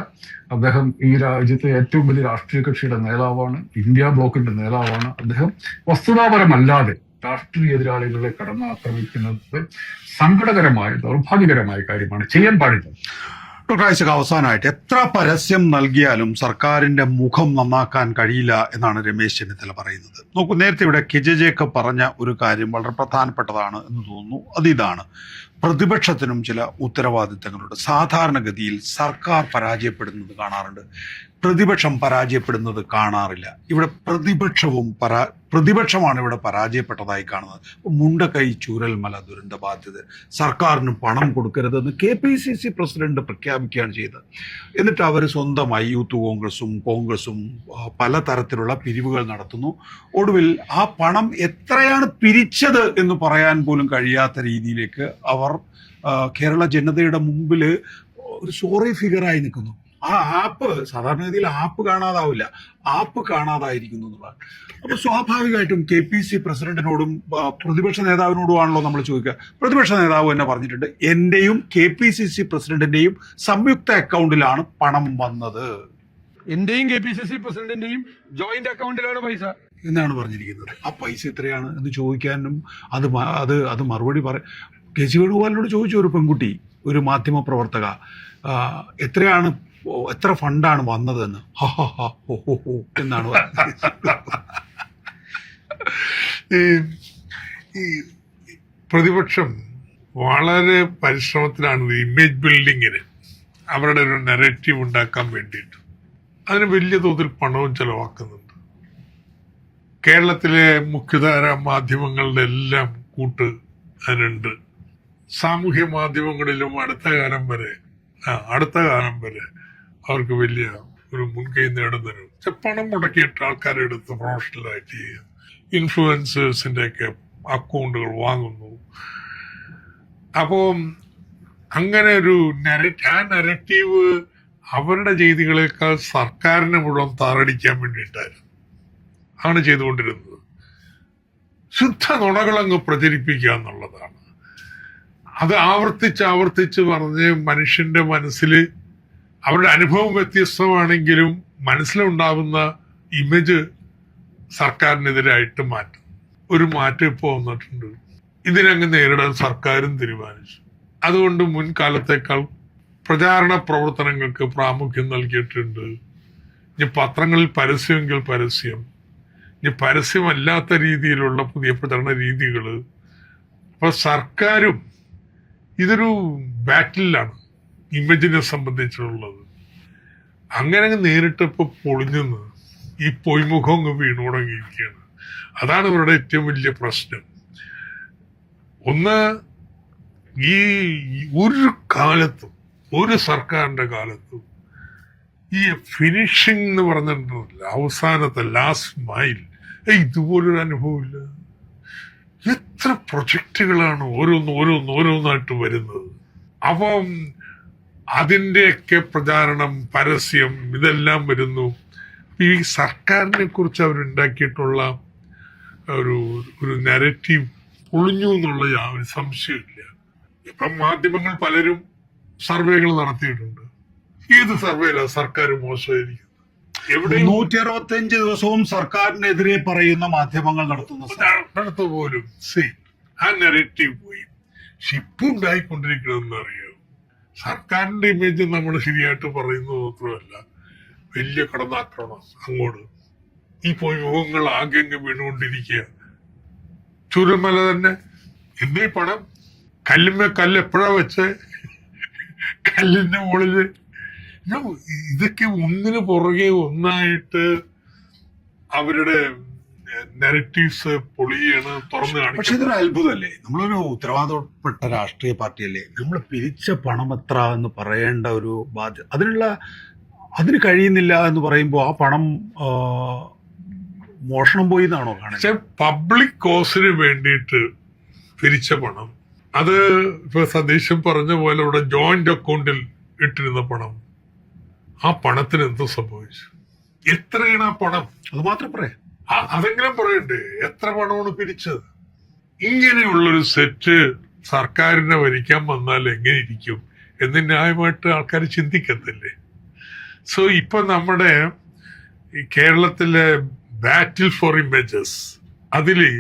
അദ്ദേഹം ഈ രാജ്യത്തെ ഏറ്റവും വലിയ രാഷ്ട്രീയ കക്ഷിയുടെ നേതാവാണ്, ഇന്ത്യ ബ്ലോക്കിന്റെ നേതാവാണ്. അദ്ദേഹം വസ്തുതാപരമല്ലാതെ രാഷ്ട്രീയ എതിരാളികളെ കടന്നാക്രമിക്കുന്നത് സങ്കടകരമായ, ദൗർഭാഗ്യകരമായ കാര്യമാണ്, ചെയ്യാൻ പാടില്ല. ഡോക്ടർ ഐസക്, അവസാനമായിട്ട് എത്ര പരസ്യം നൽകിയാലും സർക്കാരിന്റെ മുഖം നന്നാക്കാൻ കഴിയില്ല എന്നാണ് രമേശ് ചെന്നിത്തല പറയുന്നത്. നോക്കൂ, നേരത്തെ ഇവിടെ കെജെ ജേക്കബ് പറഞ്ഞ ഒരു കാര്യം വളരെ പ്രധാനപ്പെട്ടതാണ് എന്ന് തോന്നുന്നു. അതിതാണ്, പ്രതിപക്ഷത്തിനും ചില ഉത്തരവാദിത്തങ്ങളുണ്ട്. സാധാരണഗതിയിൽ സർക്കാർ പരാജയപ്പെടുന്നത് കാണാറുണ്ട്, പ്രതിപക്ഷം പരാജയപ്പെടുന്നത് കാണാറില്ല. ഇവിടെ പ്രതിപക്ഷമാണ് ഇവിടെ പരാജയപ്പെട്ടതായി കാണുന്നത്. മുണ്ടക്കൈ ചൂരൽമല ദുരന്ത ബാധ്യത സർക്കാരിന് പണം കൊടുക്കരുതെന്ന് KPCC പ്രസിഡന്റ് പ്രഖ്യാപിക്കുകയാണ് ചെയ്തത്. എന്നിട്ട് അവർ സ്വന്തമായി യൂത്ത് കോൺഗ്രസും പലതരത്തിലുള്ള പിരിവുകൾ നടത്തുന്നു. ഒടുവിൽ ആ പണം എത്രയാണ് പിരിച്ചത് എന്ന് പറയാൻ പോലും കഴിയാത്ത രീതിയിലേക്ക് അവർ കേരള ജനതയുടെ മുമ്പിൽ ഒരു സോറി ഫിഗറായി നിൽക്കുന്നു. ആ ആപ്പ്, സാധാരണഗതിയിൽ ആപ്പ് കാണാതാവില്ല, ആപ്പ് കാണാതായിരിക്കുന്നു എന്നുള്ളതാണ്. അപ്പൊ സ്വാഭാവികമായിട്ടും KPCC പ്രസിഡന്റിനോടും പ്രതിപക്ഷ നേതാവിനോടുമാണല്ലോ നമ്മൾ ചോദിക്കുക. പ്രതിപക്ഷ നേതാവ് തന്നെ പറഞ്ഞിട്ടുണ്ട്, എന്റെയും KPCC പ്രസിഡന്റിന്റെയും സംയുക്ത അക്കൗണ്ടിലാണ് പണം വന്നത്. എന്റെയും KPCC പ്രസിഡന്റിന്റെയും ജോയിന്റ് അക്കൗണ്ടിലാണ് പൈസ എന്നാണ് പറഞ്ഞിരിക്കുന്നത്. ആ പൈസ എത്രയാണ് എന്ന് ചോദിക്കാനും അത് മറുപടി KC വേണുഗോപാലിനോട് ചോദിച്ചു ഒരു പെൺകുട്ടി, ഒരു മാധ്യമ പ്രവർത്തക, എത്ര ഫണ്ടാണ് വന്നതെന്ന് എന്നാണ് ഈ പ്രതിപക്ഷം വളരെ പരിശ്രമത്തിലാണ് ഇമേജ് ബിൽഡിങ്ങിന്, അവരുടെ ഒരു നെറേറ്റീവ് ഉണ്ടാക്കാൻ വേണ്ടിയിട്ട്. അതിന് വലിയ തോതിൽ പണവും ചെലവാക്കുന്നുണ്ട്. കേരളത്തിലെ മുഖ്യധാര മാധ്യമങ്ങളുടെ എല്ലാം കൂട്ട് അതിനുണ്ട്. സാമൂഹ്യ മാധ്യമങ്ങളിലും അടുത്ത കാലം വരെ അവർക്ക് വലിയ ഒരു മുൻകൈ നേടുന്നതിന് പണം മുടക്കിയിട്ട് ആൾക്കാരെ എടുത്ത് പ്രൊഫഷണലായിട്ട് ചെയ്യുക. ഇൻഫ്ലുവൻസേഴ്സിന്റെ ഒക്കെ അക്കൗണ്ടുകൾ വാങ്ങുന്നു. അപ്പോൾ അങ്ങനെ ഒരു നെറേറ്റീവ് അവരുടെ ചെയ്തികളേക്കാൾ സർക്കാരിനെ മുഴുവൻ താറടിക്കാൻ വേണ്ടിയിട്ടായിരുന്നു ആണ് ചെയ്തുകൊണ്ടിരുന്നത്. ശുദ്ധ നുണകളങ്ങ് പ്രചരിപ്പിക്കുക എന്നുള്ളതാണ്. അത് ആവർത്തിച്ച് പറഞ്ഞ് മനുഷ്യന്റെ മനസ്സിൽ അവരുടെ അനുഭവം വ്യത്യസ്തമാണെങ്കിലും മനസ്സിലുണ്ടാവുന്ന ഇമേജ് സർക്കാരിനെതിരായിട്ട് മാറ്റും. ഒരു മാറ്റം ഇപ്പോൾ വന്നിട്ടുണ്ട്. ഇതിനങ്ങ് നേരിടാൻ സർക്കാരും തീരുമാനിച്ചു. അതുകൊണ്ട് മുൻകാലത്തേക്കാൾ പ്രചാരണ പ്രവർത്തനങ്ങൾക്ക് പ്രാമുഖ്യം നൽകിയിട്ടുണ്ട്. ഇനി പത്രങ്ങളിൽ പരസ്യമെങ്കിൽ പരസ്യം, ഇനി പരസ്യമല്ലാത്ത രീതിയിലുള്ള പുതിയ പ്രചരണ രീതികൾ. അപ്പൊ സർക്കാരും ഇതൊരു ബാറ്റിലാണ് ഇമേജിനെ സംബന്ധിച്ചുള്ളത്. അങ്ങനെ നേരിട്ടപ്പോൾ പൊളിഞ്ഞെന്ന് ഈ പൊയ്മുഖം അങ്ങ് വീണു തുടങ്ങിയിരിക്കുകയാണ്. അതാണ് ഇവരുടെ ഏറ്റവും വലിയ പ്രശ്നം. ഒന്ന്, ഈ ഒരു കാലത്തും, ഒരു സർക്കാരിന്റെ കാലത്തും ഈ ഫിനിഷിംഗ് എന്ന് പറഞ്ഞിട്ടുണ്ടല്ലോ, അവസാനത്തെ ലാസ്റ്റ് മൈൽ, ഇതുപോലൊരു അനുഭവമില്ല. എത്ര പ്രൊജക്റ്റുകളാണ് ഓരോന്നായിട്ട് വരുന്നത്. അപ്പം അതിൻ്റെയൊക്കെ പ്രചാരണം, പരസ്യം, ഇതെല്ലാം വരുന്നു. ഈ സർക്കാരിനെ കുറിച്ച് അവരുണ്ടാക്കിയിട്ടുള്ള ഒരു നെറേറ്റീവ് പൊളിഞ്ഞു എന്നുള്ള യാതൊരു സംശയമില്ല. ഇപ്പം മാധ്യമങ്ങൾ പലരും സർവേകൾ നടത്തിയിട്ടുണ്ട്. ഏത് സർവേയിലാണ് സർക്കാർ മോശമായിരിക്കുന്നത്? എവിടെ 165 ദിവസവും സർക്കാരിനെതിരെ പറയുന്ന മാധ്യമങ്ങൾ നടത്തു പോലും ആ നെറേറ്റീവ് പോയി. ഷിപ്പ് ഉണ്ടായിക്കൊണ്ടിരിക്കണമെന്ന് അറിയാം. സർക്കാരിന്റെ ഇമേജ് നമ്മൾ ശരിയായിട്ട് പറയുന്നത് മാത്രമല്ല, വലിയ കടന്നാക്രമണം അങ്ങോട്ട്. ഈ പൊയ്മുഖങ്ങൾ ആകെ വീണുകൊണ്ടിരിക്കുക. ചുരമല തന്നെ എന്നീ പണം കല്ല് എപ്പോഴാ വെച്ച് കല്ലിന്റെ മുകളില് ഇതൊക്കെ ഒന്നിനു പുറകെ ഒന്നായിട്ട് അവരുടെ നെറേറ്റീവ്സ് പൊളിയാണ് തുറന്നു കാണിക്കുന്നത്. പക്ഷെ ഇതൊരു അത്ഭുതമല്ലേ? നമ്മളൊരു ഉത്തരവാദപ്പെട്ട രാഷ്ട്രീയ പാർട്ടിയല്ലേ? നമ്മൾ പിരിച്ച പണം എത്ര എന്ന് പറയേണ്ട ഒരു ബാധ്യത അതിന് കഴിയുന്നില്ല എന്ന് പറയുമ്പോൾ ആ പണം മോഷണം പോയി എന്നാണോ കാണുന്നത്? പക്ഷെ പബ്ലിക് കോസിന് വേണ്ടിയിട്ട് പിരിച്ച പണം, അത് ഇപ്പൊ സതീശൻ പറഞ്ഞ പോലെ ഇവിടെ ജോയിന്റ് അക്കൗണ്ടിൽ ഇട്ടിരുന്ന പണം, ആ പണത്തിന് എന്ത് സംഭവിച്ചു? എത്രയാണ് ആ പണം? അത് മാത്രം പറയാം. അതെങ്ങനെ പറയണ്ടേ? എത്ര പണമാണ് പിരിച്ചത്? ഇങ്ങനെയുള്ളൊരു സെറ്റ് സർക്കാരിനെ ഭരിക്കാൻ വന്നാൽ എങ്ങനെ ഇരിക്കും എന്ന് ന്യായമായിട്ട് ആൾക്കാർ ചിന്തിക്കത്തില്ലേ? സോ ഇപ്പൊ നമ്മുടെ ഈ കേരളത്തിലെ ബാറ്റിൽ ഫോർ ഇമേജസ് അതില്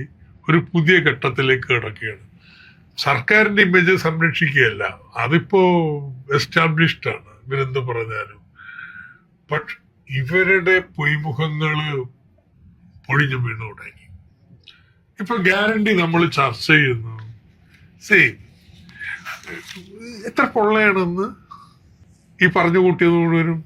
ഒരു പുതിയ ഘട്ടത്തിലേക്ക് കിടക്കുകയാണ്. സർക്കാരിന്റെ ഇമേജ് സംരക്ഷിക്കുകയല്ല, അതിപ്പോ എസ്റ്റാബ്ലിഷ്ഡ് ആണ്, ഇവരെന്ത് പറഞ്ഞാലും. ബട്ട് ഇവരുടെ പൊയ്മുഖങ്ങള് പൊളിഞ്ഞു വീണു തുടങ്ങി. ഇപ്പൊ ഗ്യാരണ്ടി നമ്മൾ ചർച്ച ചെയ്യുന്നു. എത്ര കൊള്ളയാണെന്ന് ഈ പറഞ്ഞു കൂട്ടിയത് മുഴുവനും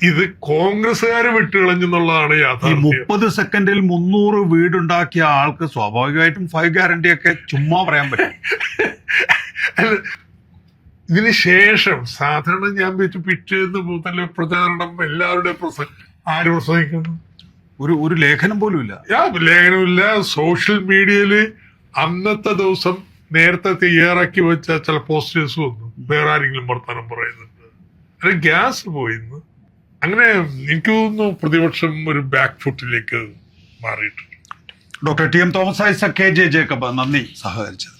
ഇത് കോൺഗ്രസ്സുകാര് വിട്ടുകളഞ്ഞെന്നുള്ളതാണ് ഈ യാഥാർത്ഥ്യം. 30 സെക്കൻഡിൽ 300 വീടുണ്ടാക്കിയ ആൾക്ക് സ്വാഭാവികമായിട്ടും 5 ഗ്യാരണ്ടിയൊക്കെ ചുമ്മാ പറയാൻ പറ്റും. അല്ല, ഇതിന് ശേഷം സാധാരണ ഞാൻ വെച്ച് പിറ്റേന്ന് മുതൽ പ്രചാരണം എല്ലാവരുടെയും ആര് പ്രസംഗിക്കുന്നു? ഒരു ലേഖനം പോലും ഇല്ല. ലേഖനമില്ല. സോഷ്യൽ മീഡിയയില് അന്നത്തെ ദിവസം നേരത്തെ തയ്യാറാക്കി വെച്ച ചില പോസ്റ്റേഴ്സ് വന്നു, വേറെ ആരെങ്കിലും വർത്തമാനം പറയുന്നുണ്ട്, അത് ഗ്യാസ് പോയിന്ന്. അങ്ങനെ എനിക്ക് തോന്നുന്നു പ്രതിപക്ഷം ഒരു ബാക്ക് ഫുട്ടിലേക്ക് മാറിയിട്ടുണ്ട്. Doctor T M Thomas Isaac, KJ Jacob, നന്ദി സഹകരിച്ചത്.